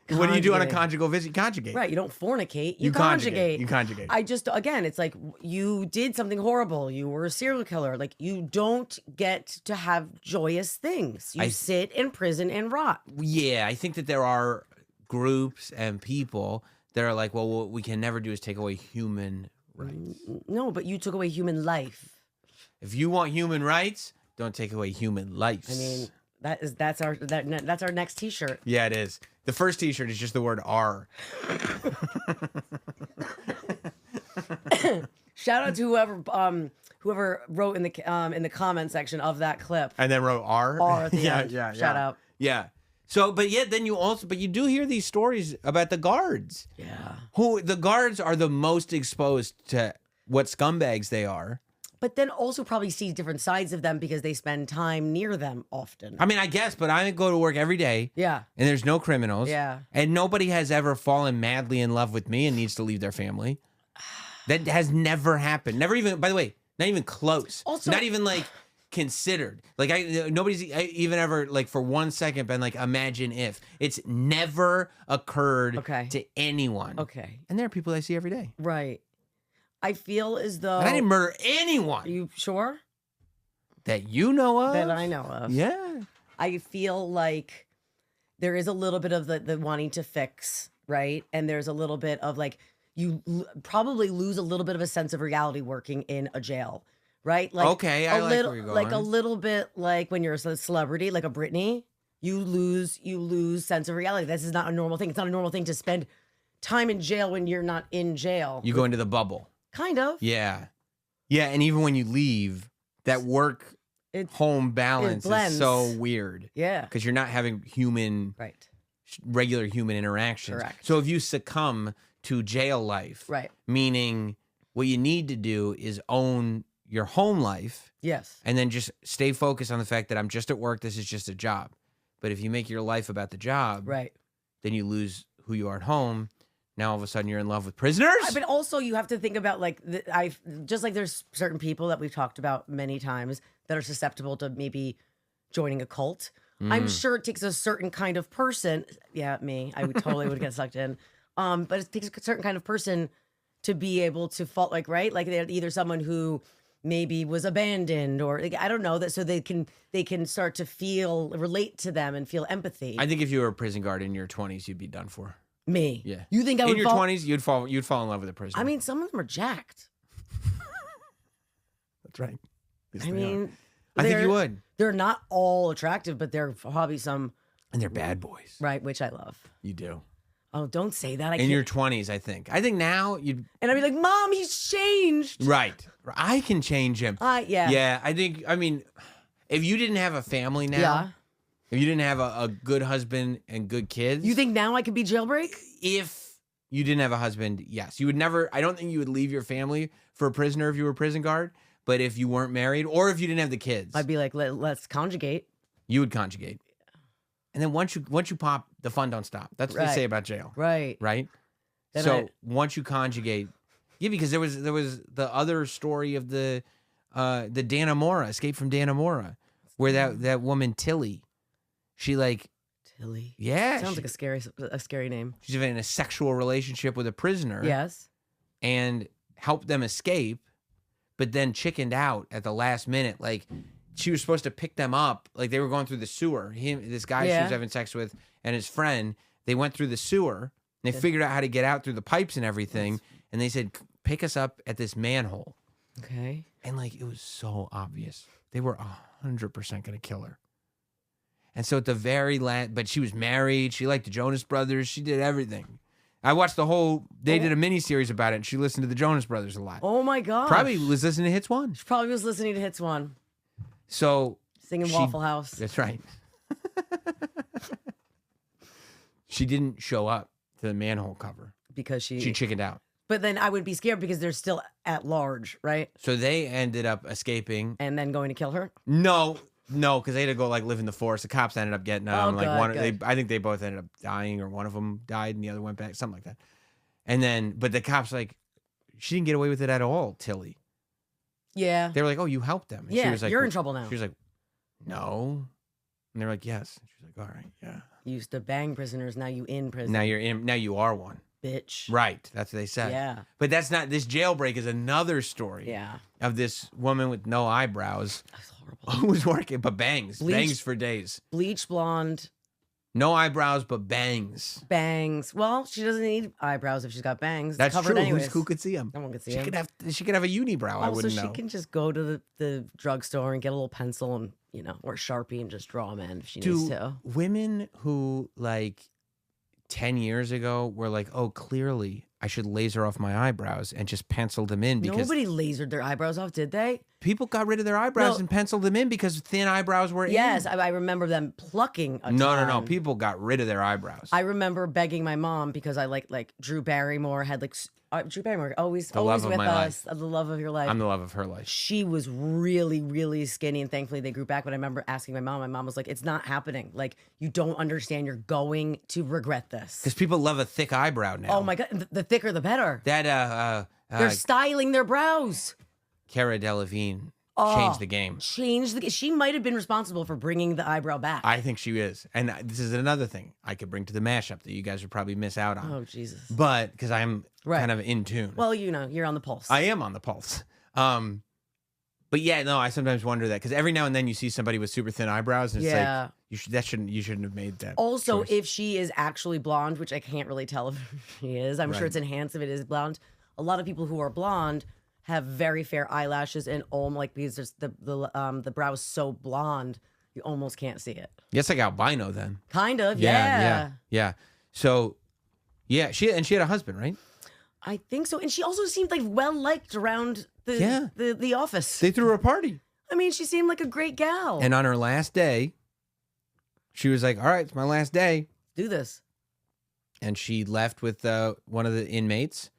What do you do on a conjugal visit? Conjugate. Right. You don't fornicate. You conjugate. You conjugate. Again, it's like you did something horrible. You were a serial killer. Like, you don't get to have joyous things. You sit in prison and rot. Yeah. I think that there are groups and people that are like, well, what we can never do is take away human rights. No, but you took away human life. If you want human rights, don't take away human lives. I mean, that's our next T-shirt. Yeah, it is. The first T-shirt is just the word R. Shout out to whoever wrote in the comment section of that clip. And then wrote R. R at the end. Yeah. Shout out. Yeah. So, but you do hear these stories about the guards. Yeah. The guards are the most exposed to what scumbags they are. But then also probably see different sides of them because they spend time near them often. I mean, I guess, but I go to work every day. Yeah. And there's no criminals. Yeah. And nobody has ever fallen madly in love with me and needs to leave their family. That has never happened. Never even, by the way, not even close. Also, not even like considered. Like nobody's even ever like for 1 second been like, imagine if. It's never occurred to anyone. Okay. And there are people I see every day. Right. I feel as though... And I didn't murder anyone. Are you sure? That you know of? That I know of. Yeah. I feel like there is a little bit of the wanting to fix, right? And there's a little bit of like, you probably lose a little bit of a sense of reality working in a jail, right? Like, okay, I like where you're going. Like a little bit like when you're a celebrity, like a Britney, you lose sense of reality. This is not a normal thing. It's not a normal thing to spend time in jail when you're not in jail. You go into the bubble. Kind of. Yeah. Yeah, and even when you leave, that home balance is so weird. Yeah. Because you're not having human regular human interactions. Correct. So if you succumb to jail life, Right. meaning what you need to do is own your home life. Yes. And then just stay focused on the fact that I'm just at work. This is just a job. But if you make your life about the job, Right. then you lose who you are at home. Now all of a sudden you're in love with prisoners. But also you have to think about like just like there's certain people that we've talked about many times that are susceptible to maybe joining a cult. I'm sure it takes a certain kind of person. Yeah, me. I would totally would get sucked in. But it takes a certain kind of person to be able to fault, like, right? Like they're either someone who maybe was abandoned or like, I don't know, that so they can start to relate to them and feel empathy. I think if you were a prison guard in your 20s, you'd be done for. Me. Yeah. You think I would in your 20s, you'd fall in love with a prisoner. I mean, some of them are jacked. That's right. Yes, I mean, I think you would. They're not all attractive, but they're probably some. And they're bad boys. Right, which I love. You do. Oh, don't say that. In your 20s, I think. I think now you'd. And I'd be like, Mom, he's changed. Right. I can change him. Yeah. Yeah, I mean, if you didn't have a family now. Yeah. If you didn't have a good husband and good kids. You think now I could be jailbreak? If you didn't have a husband, yes. You would never, I don't think you would leave your family for a prisoner if you were a prison guard. But if you weren't married or if you didn't have the kids. I'd be like, let's conjugate. You would conjugate. And then once you pop, the fun don't stop. That's what they say about jail. Right. Right? Then So once you conjugate, yeah, because there was the other story of the Dannemora, Escape from Dannemora, where that woman Tilly, she like Tilly. Yeah. Sounds like a scary name. She's in a sexual relationship with a prisoner. Yes. And helped them escape, but then chickened out at the last minute. Like she was supposed to pick them up. Like they were going through the sewer. This guy she was having sex with and his friend, they went through the sewer. And they figured out how to get out through the pipes and everything. And they said, pick us up at this manhole. Okay. And like, it was so obvious. They were 100% going to kill her. And so at the very last, but she was married. She liked the Jonas Brothers. She did everything. I watched they did a miniseries about it, and she listened to the Jonas Brothers a lot. Oh my God. Probably was listening to Hits 1. She probably was listening to Hits 1. So. Singing Waffle House. That's right. She didn't show up to the manhole cover. Because she chickened out. But then I would be scared because they're still at large, right? So they ended up escaping. And then going to kill her? No, because they had to go like live in the forest. The cops ended up getting them. Good. I think they both ended up dying, or one of them died and the other went back, something like that. And then, but the cops like, she didn't get away with it at all, Tilly. Yeah. They were like, oh, you helped them. And yeah, she was like, you're in trouble now. She was like, no. And they were like, yes. And she was like, all right, yeah. You used to bang prisoners, now you in prison. Now you are one. Bitch. Right. That's what they said. Yeah. But that's not, this jailbreak is another story. Yeah. Of this woman with no eyebrows. That's horrible. Who was working, but bangs. Bangs for days. Bleach blonde. No eyebrows, but bangs. Bangs. Well, she doesn't need eyebrows if she's got bangs. That's covered true. Anyways. Who could see them? No one could see she them. She could have a unibrow. I wouldn't know. Also, she can just go to the drugstore and get a little pencil and, or Sharpie and just draw them in if she needs to. Women who, like, 10 years ago were like, oh, clearly I should laser off my eyebrows and just pencil them in because nobody lasered their eyebrows off, did they? People got rid of their eyebrows and penciled them in because thin eyebrows were in. Yes, I remember them plucking a No. ton. People got rid of their eyebrows. I remember begging my mom because I like Drew Barrymore had Drew Barrymore always with us. The love of your life. I'm the love of her life. She was really, really skinny, and thankfully they grew back. But I remember asking my mom. My mom was like, "It's not happening. Like, you don't understand. You're going to regret this." Because people love a thick eyebrow now. Oh my God, the thicker the better. That they're styling their brows. Cara Delevingne changed the game. She might have been responsible for bringing the eyebrow back. I think she is. And this is another thing I could bring to the mashup that you guys would probably miss out on. Oh, Jesus. But because I'm kind of in tune. Well, you're on the pulse. I am on the pulse. But yeah, no, I sometimes wonder that because every now and then you see somebody with super thin eyebrows and it's like you shouldn't have made that. Also, choice. if she is actually blonde, which I can't really tell if she is, I'm sure it's enhanced if it is blonde. A lot of people who are blonde have very fair eyelashes and because there's the brow is so blonde, you almost can't see it. Yes, like albino then. Kind of, yeah. So, yeah, she had a husband, right? I think so, and she also seemed like well liked around the office. They threw her a party. I mean, she seemed like a great gal. And on her last day, she was like, "All right, it's my last day. do this. And she left with one of the inmates.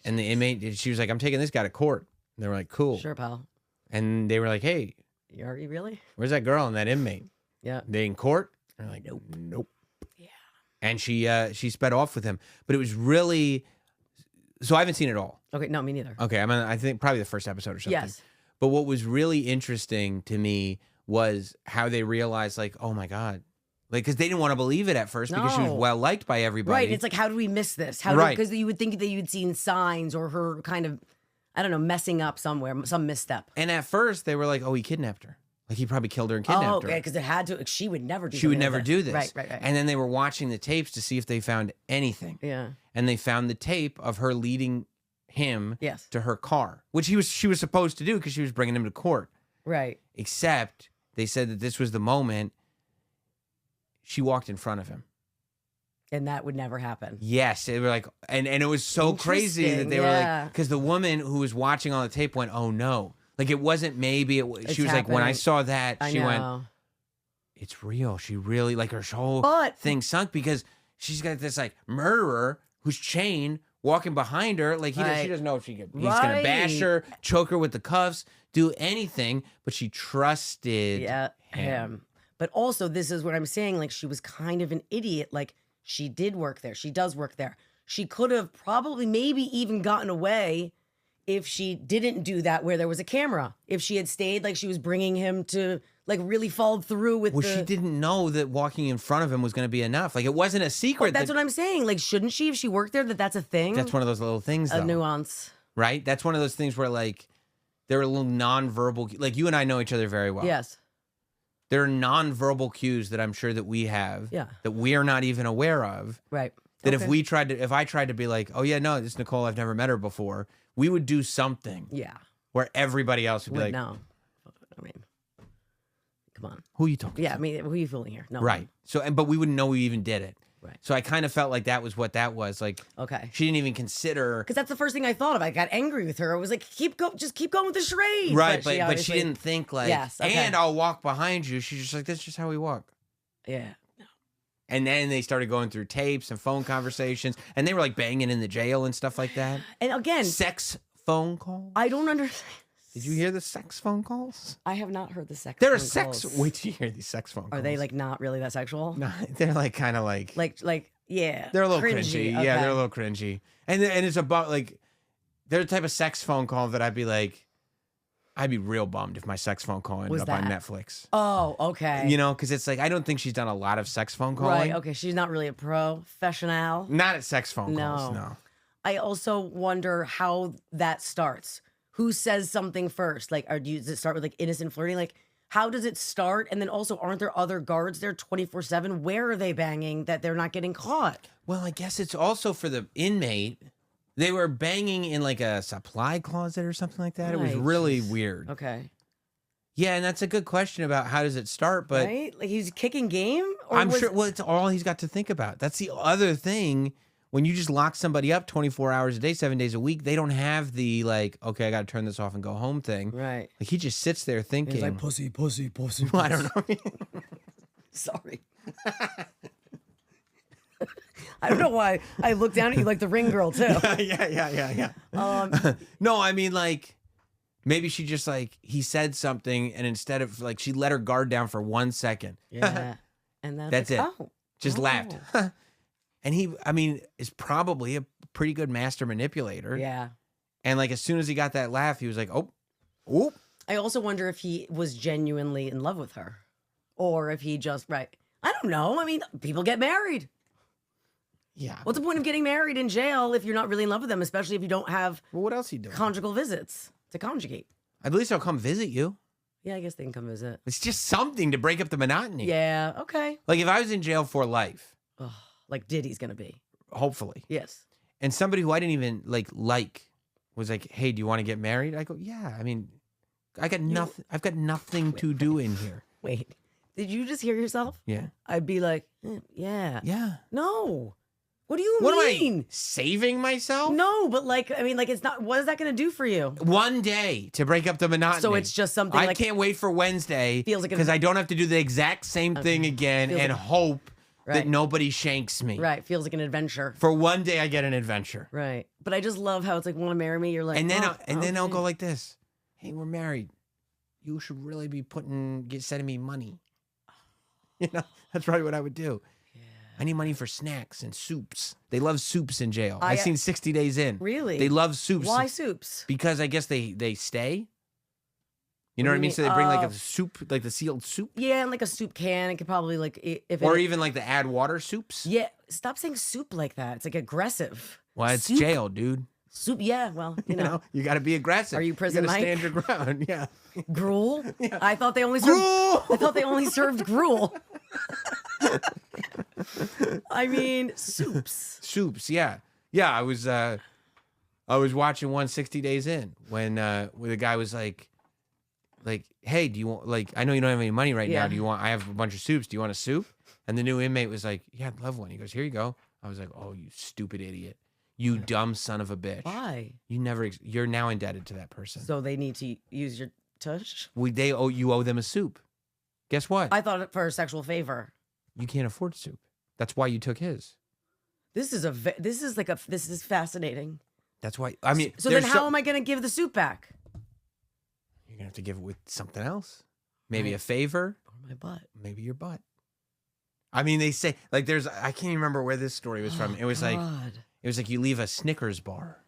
And the inmate, she was like, I'm taking this guy to court. And they were like, cool. Sure, pal. And they were like, hey. Are you really? Where's that girl and that inmate? Yeah. They in court? And they're like, nope. Yeah. And she sped off with him. But it was really... So I haven't seen it all. Okay, no, me neither. Okay, I think probably the first episode or something. Yes. But what was really interesting to me was how they realized, like, oh my God. Like, because they didn't want to believe it at first because she was well liked by everybody. Right. It's like, how did we miss this? Because you would think that you'd seen signs or her kind of, I don't know, messing up somewhere, some misstep. And at first they were like, oh, he kidnapped her. Like, he probably killed her and kidnapped her. Oh, okay, because it had to. She would never do. She would never do this. Right. And then they were watching the tapes to see if they found anything. Yeah. And they found the tape of her leading him yes. to her car, which she was supposed to do because she was bringing him to court. Right. Except they said that this was the moment she walked in front of him. And that would never happen. Yes. They were like, and it was so crazy that they were like, because the woman who was watching on the tape went, oh no. Like, it wasn't maybe, she was happening. Like, when I saw that, she went, it's real. She really, like, her whole thing sunk because she's got this, like, murderer who's chained, walking behind her. Like, she doesn't know if he's going to bash her, choke her with the cuffs, do anything, but she trusted him. But also, this is what I'm saying, like, she was kind of an idiot. Like, she did work there. She does work there. She could have probably maybe even gotten away if she didn't do that where there was a camera. If she had stayed, like, she was bringing him to, like, really followed through with she didn't know that walking in front of him was going to be enough. Like, it wasn't a secret. That's what I'm saying. Like, shouldn't she, if she worked there, that's a thing? That's one of those little things, though. A nuance. Right? That's one of those things where, like, there are little nonverbal... Like, you and I know each other very well. Yes. There are nonverbal cues that I'm sure that we have that we are not even aware of. Right. That if I tried to be like, oh yeah, no, this is Nicole, I've never met her before, we would do something. Yeah. Where everybody else would be like, no. I mean, come on. Who are you talking to? Yeah, I mean, who are you fooling here? No. Right. So, but we wouldn't know we even did it. Right. So I kind of felt like that was what that was. Like, she didn't even consider. Because that's the first thing I thought of. I got angry with her. I was like, just keep going with the charade. Right, but she didn't think like, okay. And I'll walk behind you. She's just like, that's just how we walk. Yeah. No. And then they started going through tapes and phone conversations. And they were like banging in the jail and stuff like that. And again. Sex phone calls. I don't understand. Did you hear the sex phone calls? I have not heard the sex there phone are sex calls. Wait till you hear these sex phone calls. Are they like not really that sexual? No, they're like kind of like yeah. They're a little cringy. Okay. Yeah, they're a little cringy. And it's about like they're the type of sex phone call that I'd be like, I'd be real bummed if my sex phone call ended up on Netflix. Oh, okay. You know, because it's like I don't think she's done a lot of sex phone calling. Right, okay. She's not really a professional. Not at sex phone calls, no. I also wonder how that starts. Who says something first? Like, does it start with like innocent flirting? Like, how does it start? And then also, aren't there other guards there 24/7? Where are they banging that they're not getting caught? Well, I guess it's also for the inmate. They were banging in like a supply closet or something like that. It was really weird. Okay. Yeah, and that's a good question about how does it start, but right? Like he's kicking game? Or I'm sure well, it's all he's got to think about. That's the other thing. When you just lock somebody up 24 hours a day, 7 days a week, they don't have the like, okay, I got to turn this off and go home thing. Right. Like he just sits there thinking. He's like, pussy. Well, I don't know. Sorry. I don't know why I looked down at you like the ring girl too. Yeah. No, I mean like maybe she just like he said something and instead of like she let her guard down for 1 second. Yeah. And then that's like, it. Just laughed. And he, I mean, is probably a pretty good master manipulator. Yeah. And like as soon as he got that laugh, he was like, oh. I also wonder if he was genuinely in love with her. Or if he just, I don't know. I mean, people get married. Yeah. What's the point of getting married in jail if you're not really in love with them, especially if you don't have what else he doing? Conjugal visits to conjugate. At least they'll come visit you. Yeah, I guess they can come visit. It's just something to break up the monotony. Yeah, okay. Like if I was in jail for life. Like Diddy's gonna be. Hopefully. Yes. And somebody who I didn't even like was like, hey, do you want to get married? I go, yeah. I mean, I got nothing. I've got nothing to do in here. Wait, did you just hear yourself? Yeah. I'd be like, yeah. Yeah. No. What do you mean? What am I saving myself? No, but like, I mean, like, it's not. What is that going to do for you? 1 day to break up the monotony. So it's just something. I can't wait for Wednesday. Feels like because I don't have to do the exact same thing again and hope that nobody shanks me. Right. Feels like an adventure. For one day, I get an adventure. Right. But I just love how it's like, want to marry me? You're like, and then I'll go like this. Hey, we're married. You should really be sending me money. You know, that's probably what I would do. Yeah. I need money for snacks and soups. They love soups in jail. I've seen 60 Days In. Really? They love soups. Why soups? Because I guess they stay. You know what I mean? So they bring like a soup, like the sealed soup. Yeah, and like a soup can. It could probably like even like the add water soups. Yeah, stop saying soup like that. It's like aggressive. Well, it's jail, dude. Soup, yeah. Well, you know, you got to be aggressive. Are you prison Mike? Stand your ground. Yeah. Gruel. Yeah. I thought they only served gruel. I mean, soups. Soups, yeah, yeah. I was watching 160 Days In when the guy was like, hey, do you want, like, I know you don't have any money right now. Do you want? I have a bunch of soups. Do you want a soup? And the new inmate was like, yeah, I'd love one. He goes, here you go. I was like, oh, you stupid idiot. You dumb son of a bitch. Why? You're now indebted to that person. So they need to use your tush? You owe them a soup. Guess what? I thought it for a sexual favor. You can't afford soup. That's why you took his. This is fascinating. That's why, I mean. So then how am I going to give the soup back? You're going to have to give it with something else. Maybe a favor. Or my butt. Maybe your butt. I mean, they say, like, I can't even remember where this story was from. It was like you leave a Snickers bar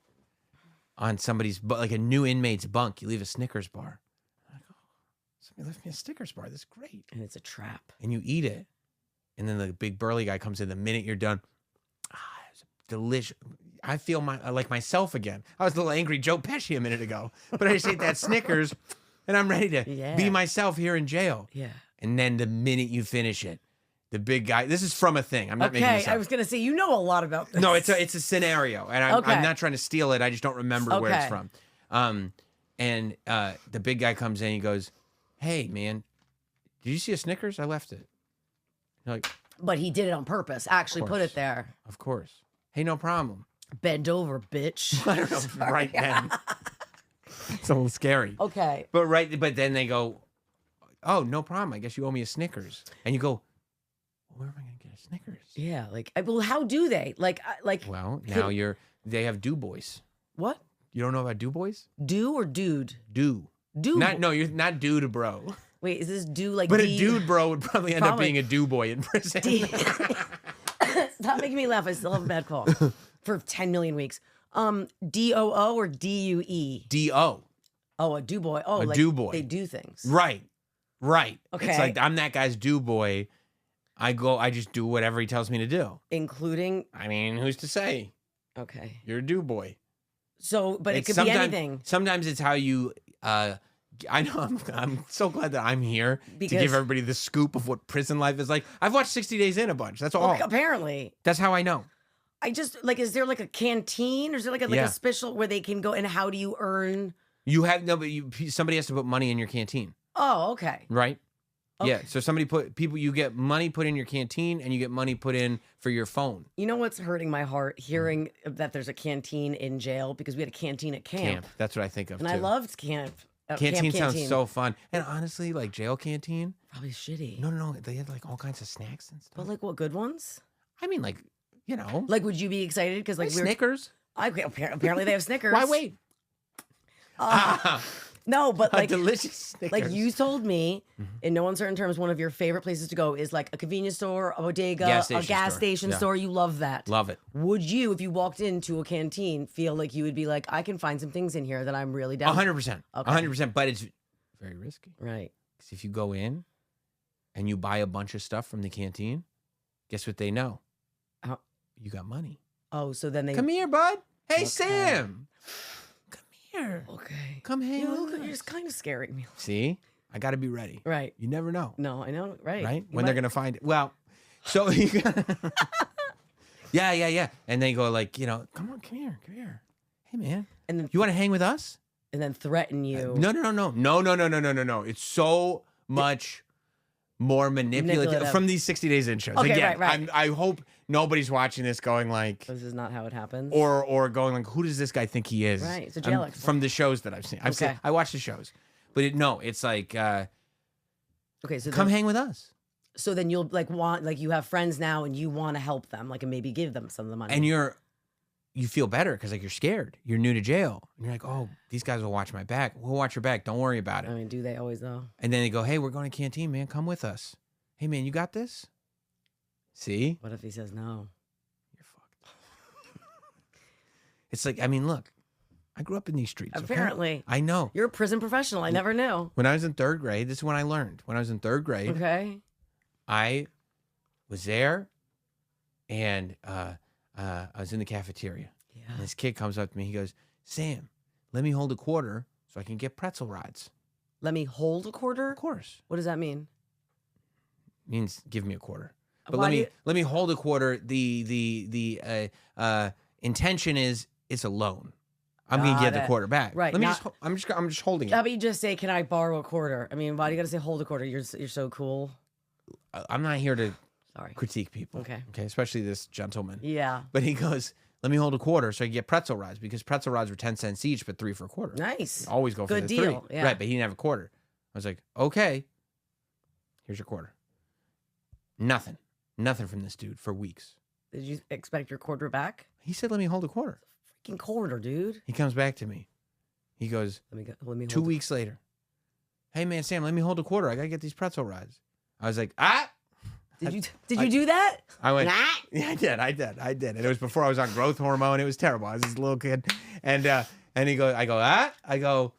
on somebody's, like a new inmate's bunk. You leave a Snickers bar. I'm like, oh, somebody left me a Snickers bar. That's great. And it's a trap. And you eat it. And then the big burly guy comes in the minute you're done. It's delicious. I feel like myself again. I was a little angry Joe Pesci a minute ago, but I just ate that Snickers and I'm ready to be myself here in jail. Yeah. And then the minute you finish it, the big guy. This is from a thing. I'm not making this up. I was gonna say you know a lot about this. No, it's a scenario, and I'm not trying to steal it. I just don't remember where it's from. And the big guy comes in. He goes, "Hey, man, did you see a Snickers? I left it." You're like, but he did it on purpose. Actually, put it there. Of course. Hey, no problem. Bend over, bitch. I don't know. Right then, it's a little scary. Okay. But then they go, "Oh, no problem. I guess you owe me a Snickers," and you go, where am I going to get a Snickers? Yeah, well, how do they? Well, now they have Do Boys. What? You don't know about Do Boys? Do or dude? Do. You're not dude bro. Wait, is this do like But a dude bro would probably end up being a do boy in prison. Stop making me laugh. I still have a bad call for 10 million weeks. DOO or DUE? DO. Oh, a do boy. Oh, do boy. They do things. Right. Okay. It's like I'm that guy's do boy. I just do whatever he tells me to do. Including? I mean, who's to say? Okay. You're a do boy. So, but it could be anything. Sometimes it's how you, I know I'm so glad that I'm here to give everybody the scoop of what prison life is like. I've watched 60 Days In a bunch. That's all. Apparently. That's how I know. I just, is there like a canteen or is there like a special where they can go and how do you earn? Somebody has to put money in your canteen. Oh, okay. Right? Okay. Yeah, so you get money put in your canteen and you get money put in for your phone. You know what's hurting my heart? Hearing that there's a canteen in jail because we had a canteen at camp. That's what I think of too. And I loved camp. Canteen sounds so fun. And honestly, like jail canteen. Probably shitty. No. They had like all kinds of snacks and stuff. But like what, good ones? I mean like, you know. Like would you be excited? Because like Snickers? Apparently they have Snickers. Why wait? No, but like delicious Snickers. Like you told me, in no uncertain terms, one of your favorite places to go is like a convenience store, a bodega, a gas station store. You love that. Love it. Would you, if you walked into a canteen, feel like you would be like, I can find some things in here that I'm really down? 100%. 100%. But it's very risky. Right. Because if you go in and you buy a bunch of stuff from the canteen, guess what they know? You got money. Oh, so then they come here, bud. Hey, Sam. Here. Okay. Come hang out. You're just kind of scaring me. See? I got to be ready. Right. You never know. No, I know. Right. Right? When they're going to find it. Well, so you Yeah. And they go like, you know, come here. Hey, man. And then you want to hang with us? And then threaten you. No. It's so much more manipulative from these 60 Days In shows. Okay, again, right. I hope nobody's watching this going like, this is not how it happens. Or going like, who does this guy think he is? Right. It's a jail expert. From the shows that I've seen. I watch the shows. But it's like, okay, so come hang with us. So then you'll like want, like you have friends now and you want to help them, like, and maybe give them some of the money. And you feel better because like you're scared. You're new to jail. And you're like, oh, these guys will watch my back. We'll watch your back. Don't worry about it. I mean, do they always though? And then they go, hey, we're going to canteen, man. Come with us. Hey, man, you got this? See? What if he says no? You're fucked. It's like, I mean, look, I grew up in these streets. Apparently. Okay? I know. You're a prison professional. I never knew. When I was in 3rd grade, this is when I learned. When I was in 3rd grade, okay, I was there and I was in the cafeteria. Yeah. And this kid comes up to me. He goes, Sam, let me hold a quarter so I can get pretzel rides. Let me hold a quarter? Of course. What does that mean? Means give me a quarter. But Why let me hold a quarter. The intention is it's a loan. I'm gonna get the quarter back. Right. I'm just holding it. How about you just say, can I borrow a quarter? I mean, why do you gotta say hold a quarter? You're so cool. I'm not here to Sorry. critique people. Okay. Okay. Especially this gentleman. Yeah. But he goes, let me hold a quarter so I can get pretzel rides because pretzel rides were 10 cents each, but 3 for a quarter. Nice. Always go for Good the deal. 3. Yeah. Right. But he didn't have a quarter. I was like, okay, here's your quarter. Nothing from this dude for weeks. Did you expect your quarter back? He said, let me hold a quarter. Freaking quarter, dude. He comes back to me. He goes, let me 2 weeks later. Hey, man, Sam, let me hold a quarter. I got to get these pretzel rides. I was like, ah. Did you do that? I went, nah. Yeah, I did. And it was before I was on growth hormone. It was terrible. I was this little kid. And he goes, I go,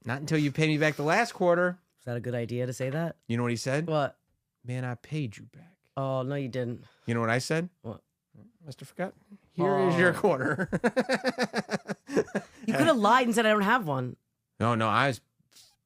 not until you pay me back the last quarter. Is that a good idea to say that? You know what he said? What? Man, I paid you back. Oh, no, you didn't. You know what I said? What? Must have forgot. Here is your quarter. You could have lied and said I don't have one. No, I was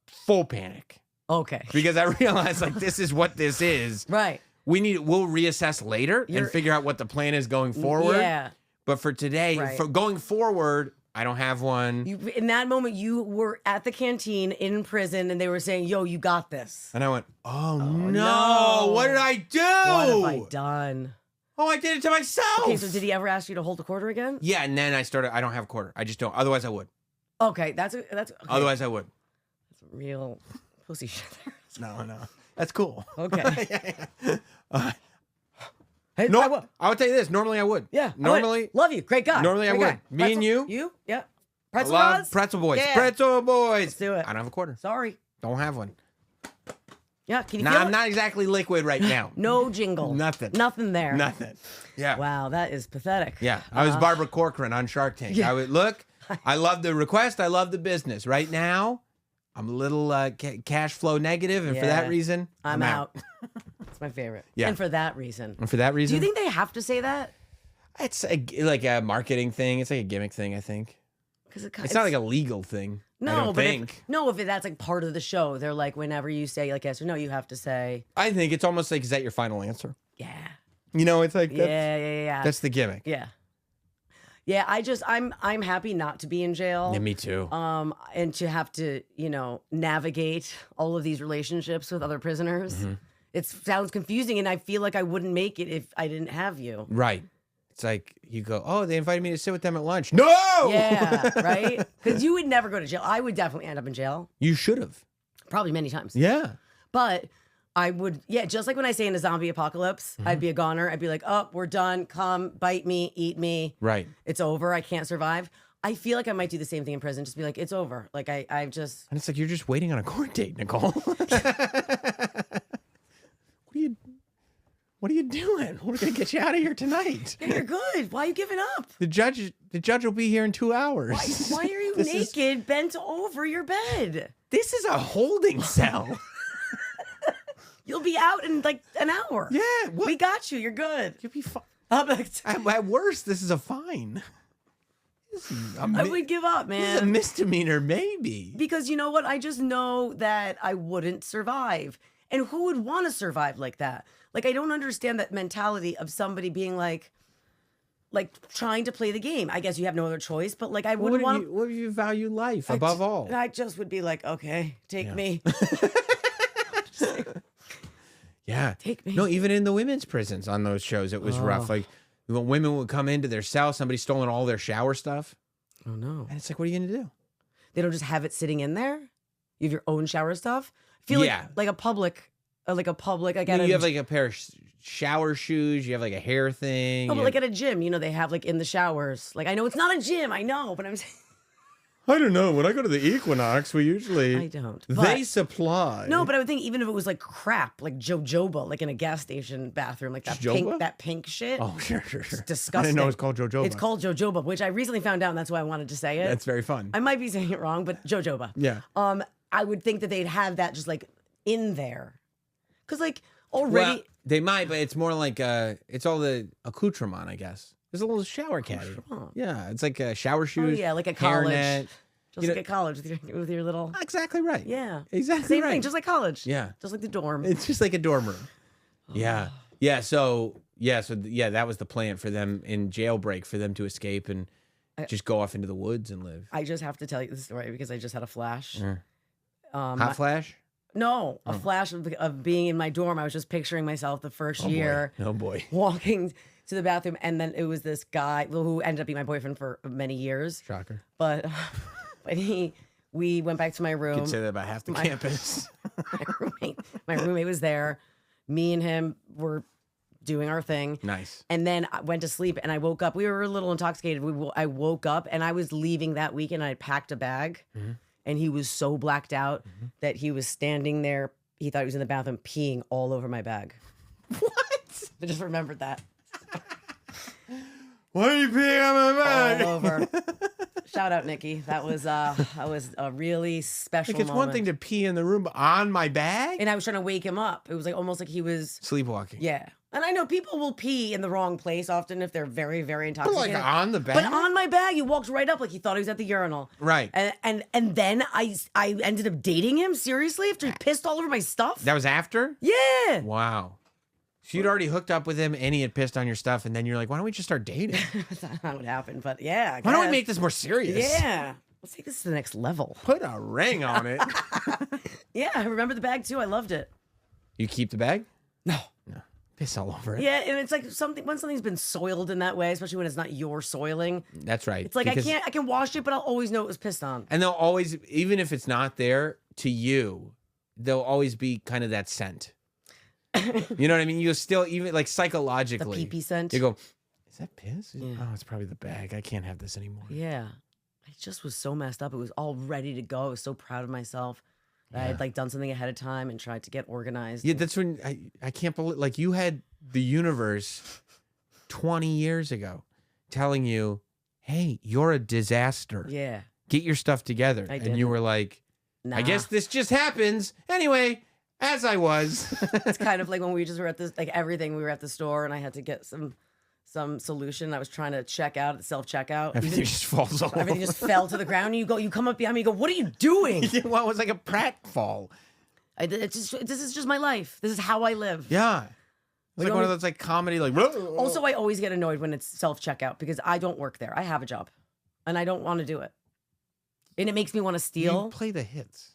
full panic. Okay. Because I realized like this is what this is. Right. We'll reassess later and figure out what the plan is going forward. Yeah. But for today, Right. for going forward, I don't have one. In that moment, you were at the canteen in prison and they were saying, yo, you got this. And I went, oh no, what did I do? What have I done? Oh, I did it to myself. Okay, so did he ever ask you to hold a quarter again? Yeah, and then I don't have a quarter. I just don't. Otherwise, I would. Okay, that's okay. Otherwise, I would. That's real pussy shit there. No. That's cool. Okay. Hey, No, I would tell you this. Normally, I would. Yeah. Normally, love you. Great guy. Normally, Great I would. guy. Me and you. You? Yeah. I Pretzel love rods? pretzel boys. Yeah. Pretzel boys. Let's do it. I don't have a quarter. Sorry. Don't have one. Yeah. Can you Nah, feel I'm it? not exactly liquid right now. No jingle. Nothing. Nothing there. Nothing. Yeah. Wow, that is pathetic. Yeah. I was Barbara Corcoran on Shark Tank. Yeah. I would look. I love the request. I love the business. Right now, I'm a little cash flow negative, and for that reason, I'm out. It's my favorite. Yeah. And for that reason. And for that Do reason, you think they have to say that? it's like a marketing thing. It's like a gimmick thing. I think Because it's not like a legal thing. no, I don't but think. if that's like part of the show, they're like whenever you say like yes or no, you have to say I think it's almost like, is that your final answer? yeah, You know, it's like yeah. that's the gimmick. Yeah. Yeah, I'm happy not to be in jail. Yeah, me too. And to have to, navigate all of these relationships with other prisoners. Mm-hmm. It sounds confusing and I feel like I wouldn't make it if I didn't have you. Right. It's like you go, oh, they invited me to sit with them at lunch. No! Yeah, right? Because you would never go to jail. I would definitely end up in jail. You should have. Probably many times. Yeah. But I would, just like when I say in a zombie apocalypse, Mm-hmm. I'd be a goner. I'd be like, oh, we're done. Come, bite me, eat me. Right. It's over. I can't survive. I feel like I might do the same thing in prison. Just be like, it's over. Like I just. And it's like you're just waiting on a court date, Nicole. What are you doing? We're gonna get you out of here tonight. Yeah, you're good. Why are you giving up? The judge will be here in 2 hours. Why are you naked, bent over your bed? This is a holding cell. You'll be out in like an hour. Yeah, what? We got you. You're good. You'll be fine. Like, At worst, this is a fine. I would give up, This is a man. misdemeanor, maybe. Because you know what? I just know that I wouldn't survive. And who would want to survive like that? Like, I don't understand that mentality of somebody being like trying to play the game. I guess you have no other choice, but like I wouldn't want. What if you value life above all? I just would be like, okay, take me. Yeah. Take me. No, even in the women's prisons on those shows, it was rough. Like when women would come into their cell, somebody stolen all their shower stuff. Oh no. And it's like, what are you going to do? They don't just have it sitting in there. You have your own shower stuff. I feel like a public like a public. Like You have like a pair of shower shoes. You have like a hair thing. No, but like at a gym, they have like in the showers. Like I know it's not a gym, I know, but I'm saying. I don't know. When I go to the Equinox, we usually I don't. They supply. No, but I would think even if it was like crap, like jojoba, like in a gas station bathroom, like that pink shit. Oh, sure. It's disgusting. I didn't know it's called jojoba. It's called jojoba, which I recently found out, and that's why I wanted to say it. That's very fun. I might be saying it wrong, but jojoba. Yeah. I would think that they'd have that just like in there, because like already they might, but it's more like it's all the accoutrement, I guess. There's a little shower caddy. Yeah, it's like shower shoes. Oh yeah, like at college. Hairnet. Just like at college with your little. Exactly right. Yeah. Exactly Same right. thing, just like college. Yeah. Just like the dorm. It's just like a dorm room. Yeah. Yeah. So that was the plan for them in Jailbreak, for them to escape and just go off into the woods and live. I just have to tell you the story because I just had a flash. Hot flash? No, a flash of being in my dorm. I was just picturing myself the first year. Oh boy. Walking to the bathroom, and then it was this guy who ended up being my boyfriend for many years. Shocker. But we went back to my room. You could say that about half the campus. My roommate was there. Me and him were doing our thing. Nice. And then I went to sleep, and I woke up. We were a little intoxicated. I woke up, and I was leaving that weekend. I had packed a bag, and he was so blacked out that he was standing there. He thought he was in the bathroom peeing all over my bag. What? I just remembered that. Why are you peeing on my bag? All over. Shout out, Nikki. That was a really special Like, it's moment. one thing to pee in the room, but on my bag? And I was trying to wake him up. It was like almost like he was Sleepwalking. Yeah. And I know people will pee in the wrong place often if they're very, very intoxicated. But like on the bag? But on my bag, he walked right up like he thought he was at the urinal. Right. And then I ended up dating him, seriously, after he pissed all over my stuff. That was after? Yeah. Wow. So you'd already hooked up with him and he had pissed on your stuff, and then you're like, why don't we just start dating? That's not how it happened, but yeah. Why don't we make this more serious? Yeah. Let's take this to the next level. Put a ring on it. Yeah, I remember the bag too. I loved it. You keep the bag? No. Piss all over it. Yeah, and it's like when something's been soiled in that way, especially when it's not your soiling. That's right. It's like I can wash it, but I'll always know it was pissed on. And they'll always, even if it's not there to you, there'll always be kind of that scent. You know what I mean? You'll still, even like psychologically. The pee-pee scent. You go, is that piss? Yeah. Oh, it's probably the bag. I can't have this anymore. Yeah. I just was so messed up. It was all ready to go. I was so proud of myself. I had like done something ahead of time and tried to get organized. Yeah, that's when I can't believe, like, you had the universe 20 years ago telling you, hey, you're a disaster. Yeah. Get your stuff together. And you were like, nah. I guess this just happens. Anyway, as I was. It's kind of like when we just were at this, like everything, we were at the store and I had to get some solution. I was trying to check out, self-checkout. Everything just falls off. Everything just fell to the ground. And you come up behind me, you go, what are you doing? Well, it was like a pratfall. This is just my life. This is how I live. Yeah. It's like one of those like comedy, like. Also, I always get annoyed when it's self-checkout because I don't work there. I have a job and I don't want to do it. And it makes me want to steal. You play the hits.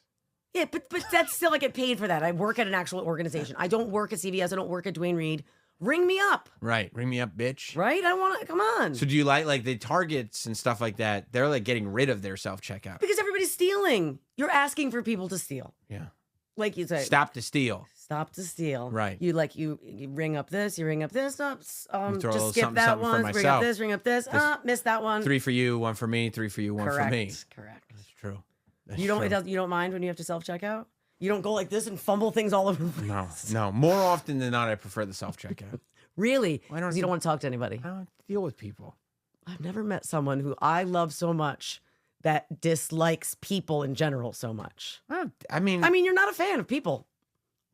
Yeah, but that's still, I get paid for that. I work at an actual organization. I don't work at CVS. I don't work at Duane Reade. Ring me up. Right. Ring me up, bitch. Right? I want to, come on. So do you like the Targets and stuff like that? They're like getting rid of their self-checkout. Because everybody's stealing. You're asking for people to steal. Yeah. Like you say. Stop to steal. Stop to steal. Right. You ring up this, you ring up this, just skip something that for one, myself. ring up this, miss that one. 3 for you, 1 for me, 3 for you, 1 for me. Correct. That's true. That's You don't true. you don't mind when you have to self-checkout? You don't go like this and fumble things all over the place? No. More often than not, I prefer the self-checkout. Really? Why don't Because you don't want to talk to anybody. I don't deal with people. I've never met someone who I love so much that dislikes people in general so much. I mean, you're not a fan of people.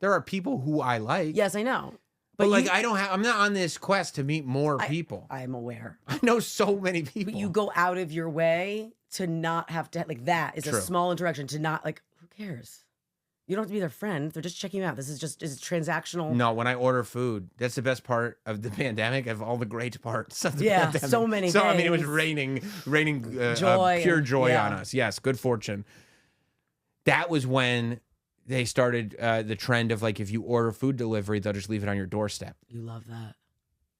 there are people who I like. Yes, I know. But like, I'm not on this quest to meet more people. I'm aware. I know so many people. But you go out of your way to not have to, like, that is True. a small interaction to not, like, who cares? You don't have to be their friend. They're just checking you out. This is transactional. No, when I order food, that's the best part of the pandemic, of all the great parts of the pandemic. So many So, I mean, it was things. raining Joy pure joy yeah. on us. Yes, good fortune. That was when they started the trend of, like, if you order food delivery, they'll just leave it on your doorstep. You love that.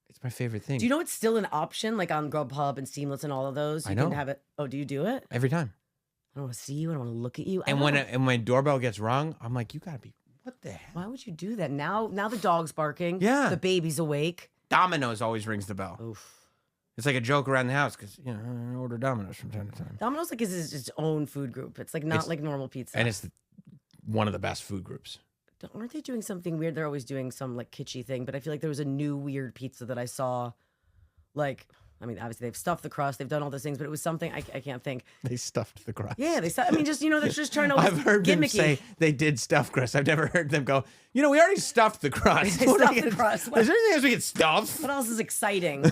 It's my favorite thing. Do you know it's still an option, like on Grubhub and Seamless and all of those? You I know. can have it. Oh, do you do it? Every time. I don't want to see you. I don't want to look at you. And when my doorbell gets rung, I'm like, you gotta be, What the hell? Why would you do that? Now the dog's barking. Yeah. The baby's awake. Domino's always rings the bell. Oof. It's like a joke around the house because, you know, I order Domino's from time to time. Domino's like is its own food group. It's like not like normal pizza. And it's one of the best food groups. Aren't they doing something weird? They're always doing some like kitschy thing, but I feel like there was a new weird pizza that I saw. Like, I mean, obviously they've stuffed the crust, they've done all those things, but it was something I can't think. They stuffed the crust. Yeah, I mean, just they're just trying to. I've heard them gimmicky. say they did stuff crust. I've never heard them go, you know, we already stuffed the crust. They stuffed the crust. Is there anything else we can stuff? What else is exciting?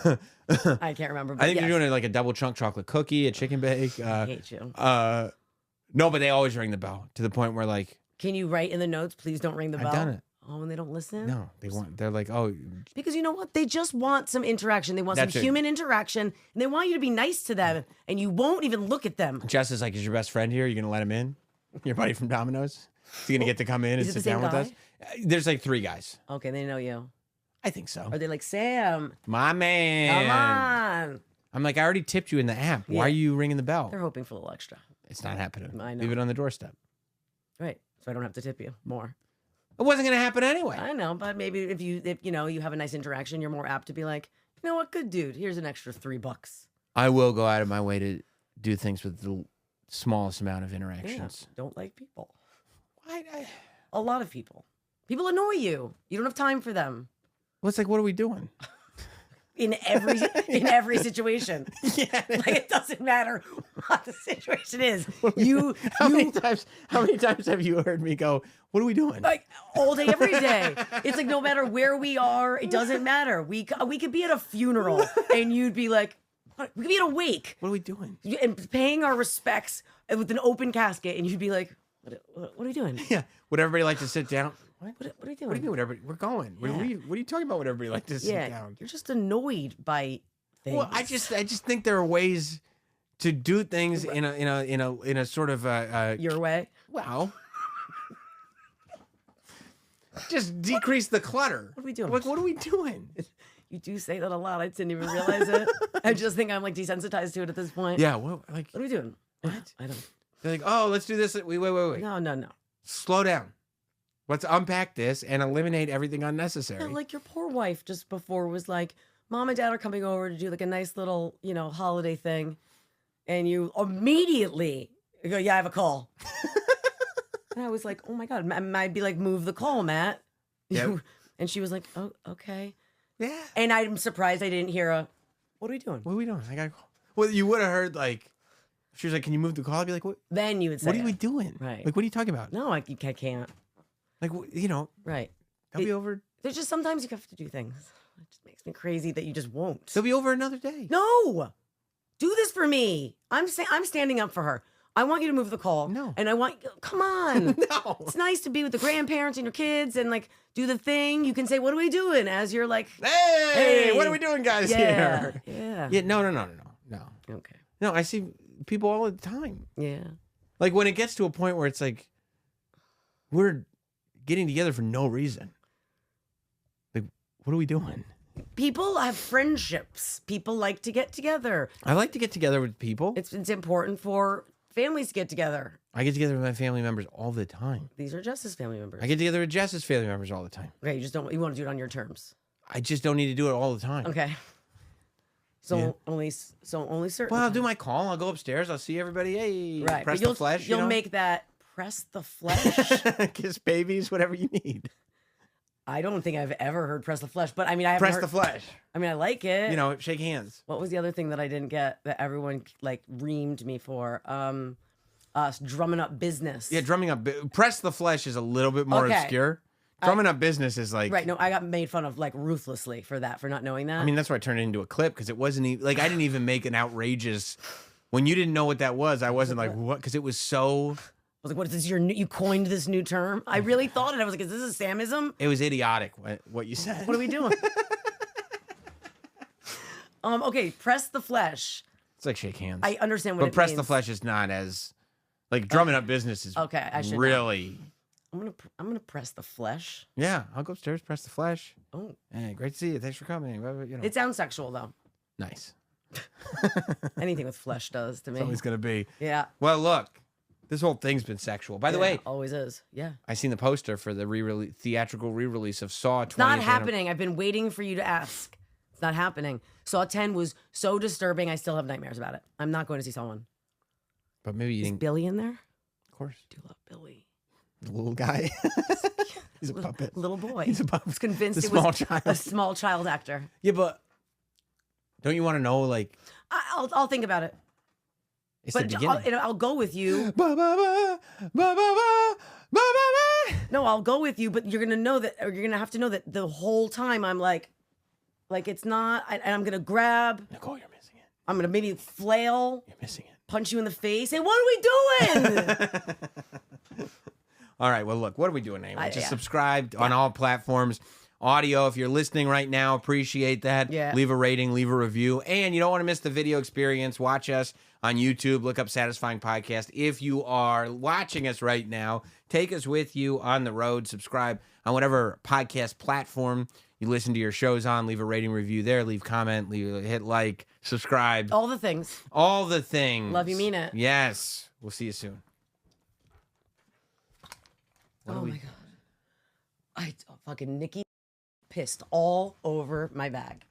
I can't remember. But I think yes. you're doing like a double chunk chocolate cookie, a chicken bake. I hate you. No, but they always ring the bell to the point where like. Can you write in the notes, please don't ring the bell? I've done it. Oh, and they don't listen? No, they're like, oh. Because you know what? They just want some interaction. They want some human interaction, and they want you to be nice to them, and you won't even look at them. Jess is like, is your best friend here? Are you going to let him in? Your buddy from Domino's? Is he going to get to come in and sit down with us? There's like 3 guys. Okay, they know you. I think so. Are they like, Sam? My man. Come on. I'm like, I already tipped you in the app. Yeah. Why are you ringing the bell? They're hoping for a little extra. It's not happening. I know. Leave it on the doorstep. Right. So I don't have to tip you more. It wasn't going to happen anyway. I know, but maybe if you have a nice interaction, you're more apt to be like, you know what, good dude, here's an extra $3. I will go out of my way to do things with the smallest amount of interactions. Yeah, don't like people. Why? A lot of people. People annoy you. You don't have time for them. Well, it's like, what are we doing? In every situation. Yeah. Like it doesn't matter what the situation is. How many times have you heard me go, what are we doing? Like all day, every day. It's like no matter where we are, it doesn't matter. We could be at a funeral and you'd be like, what? We could be at a wake. What are we doing? And paying our respects with an open casket, and you'd be like, what are we doing? Yeah. Would everybody like to sit down? What are you doing? What do you mean? We're going. Yeah. What are you talking about? Would everybody like to sit down? You're just annoyed by things. Well, I just think there are ways to do things in a sort of your way. Well, just decrease the clutter. What are we doing? Like, what are we doing? You do say that a lot. I didn't even realize it. I just think I'm like desensitized to it at this point. Yeah. Well, like, what are we doing? What? I don't. They're like, oh, let's do this. Wait. No. Slow down. Let's unpack this and eliminate everything unnecessary. Yeah, like your poor wife just before was like, Mom and Dad are coming over to do like a nice little, holiday thing. And you immediately go, yeah, I have a call. And I was like, oh my God. I'd be like, move the call, Matt. Yep. And she was like, oh, okay. Yeah. And I'm surprised I didn't hear what are we doing? What are we doing? I got to call. Well, you would have heard like, she was like, can you move the call? I'd be like, what? Then you would say, what are we doing? Right. Like, what are you talking about? No, I can't. Like, Right. They'll be over. There's just sometimes you have to do things. It just makes me crazy that you just won't. They'll be over another day. No, do this for me. I'm standing up for her. I want you to move the call. No. And come on. No. It's nice to be with the grandparents and your kids and like do the thing. You can say, what are we doing? As you're like, hey, what are we doing, guys, here? Yeah. Yeah, no. Okay. No, I see people all the time. Yeah. Like when it gets to a point where it's like, we're getting together for no reason. Like, what are we doing? People have friendships. People like to get together. I like to get together with people. It's important for families to get together. I get together with my family members all the time. These are Jess's family members. I get together with Jess's family members all the time. Okay, you want to do it on your terms. I just don't need to do it all the time. Okay. So only certain. Well, I'll do my call. I'll go upstairs. I'll see everybody. Hey, right. press the flesh. You'll make that press the flesh. Kiss babies, whatever you need. I don't think I've ever heard press the flesh, but I mean, I press the flesh. I mean, I like it. Shake hands. What was the other thing that I didn't get that everyone like reamed me for? Drumming up business. Yeah, drumming up. Press the flesh is a little bit more obscure. Drumming up business is like... Right, no, I got made fun of like ruthlessly for not knowing that. I mean, that's why I turned it into a clip because it wasn't even... Like, I didn't even make an outrageous... When you didn't know what that was, I wasn't like, what? Because it was so... I was like, what is this? You coined this new term? I really thought it. I was like, is this a Samism? It was idiotic, what you said. What are we doing? Okay, press the flesh. It's like shake hands. I understand what it means. But press the flesh is not as... Like, drumming up business is I should really... I'm gonna press the flesh. Yeah, I'll go upstairs, press the flesh. Oh, hey, great to see you. Thanks for coming. It sounds sexual though. Nice. Anything with flesh does to me. It's always gonna be. Yeah. Well, look, This whole thing's been sexual. By the way, always is. Yeah. I seen the poster for the theatrical re-release of Saw 20. It's not happening. I've been waiting for you to ask. It's not happening. Saw 10 was so disturbing. I still have nightmares about it. I'm not going to see Saw 1. But maybe you Is didn't. Billy in there? Of course. I do love Billy. The little guy. He's a puppet. Little boy. He's a puppet. I was convinced The it was small child. a small child actor. Yeah, but don't you want to know, like... I'll think about it. It's But the beginning. I'll go with you. Ba, ba, ba, ba, ba, ba, ba, ba, ba. No, I'll go with you, but you're gonna know that, or you're gonna have to know that the whole time I'm like it's not, and I'm gonna grab. Nicole, you're missing it. I'm gonna maybe flail. You're missing it. Punch you in the face. Say, what are we doing? All right. Well, look, what are we doing anyway? Just yeah. subscribe on all platforms. Audio, if you're listening right now, appreciate that. Yeah. Leave a rating, leave a review. And you don't want to miss the video experience. Watch us on YouTube. Look up Satisfying Podcast. If you are watching us right now, take us with you on the road. Subscribe on whatever podcast platform you listen to your shows on. Leave a rating, review there. Leave comment. Hit like. Subscribe. All the things. All the things. Love you, mean it. Yes. We'll see you soon. Oh my God. Fucking Nikki pissed all over my bag.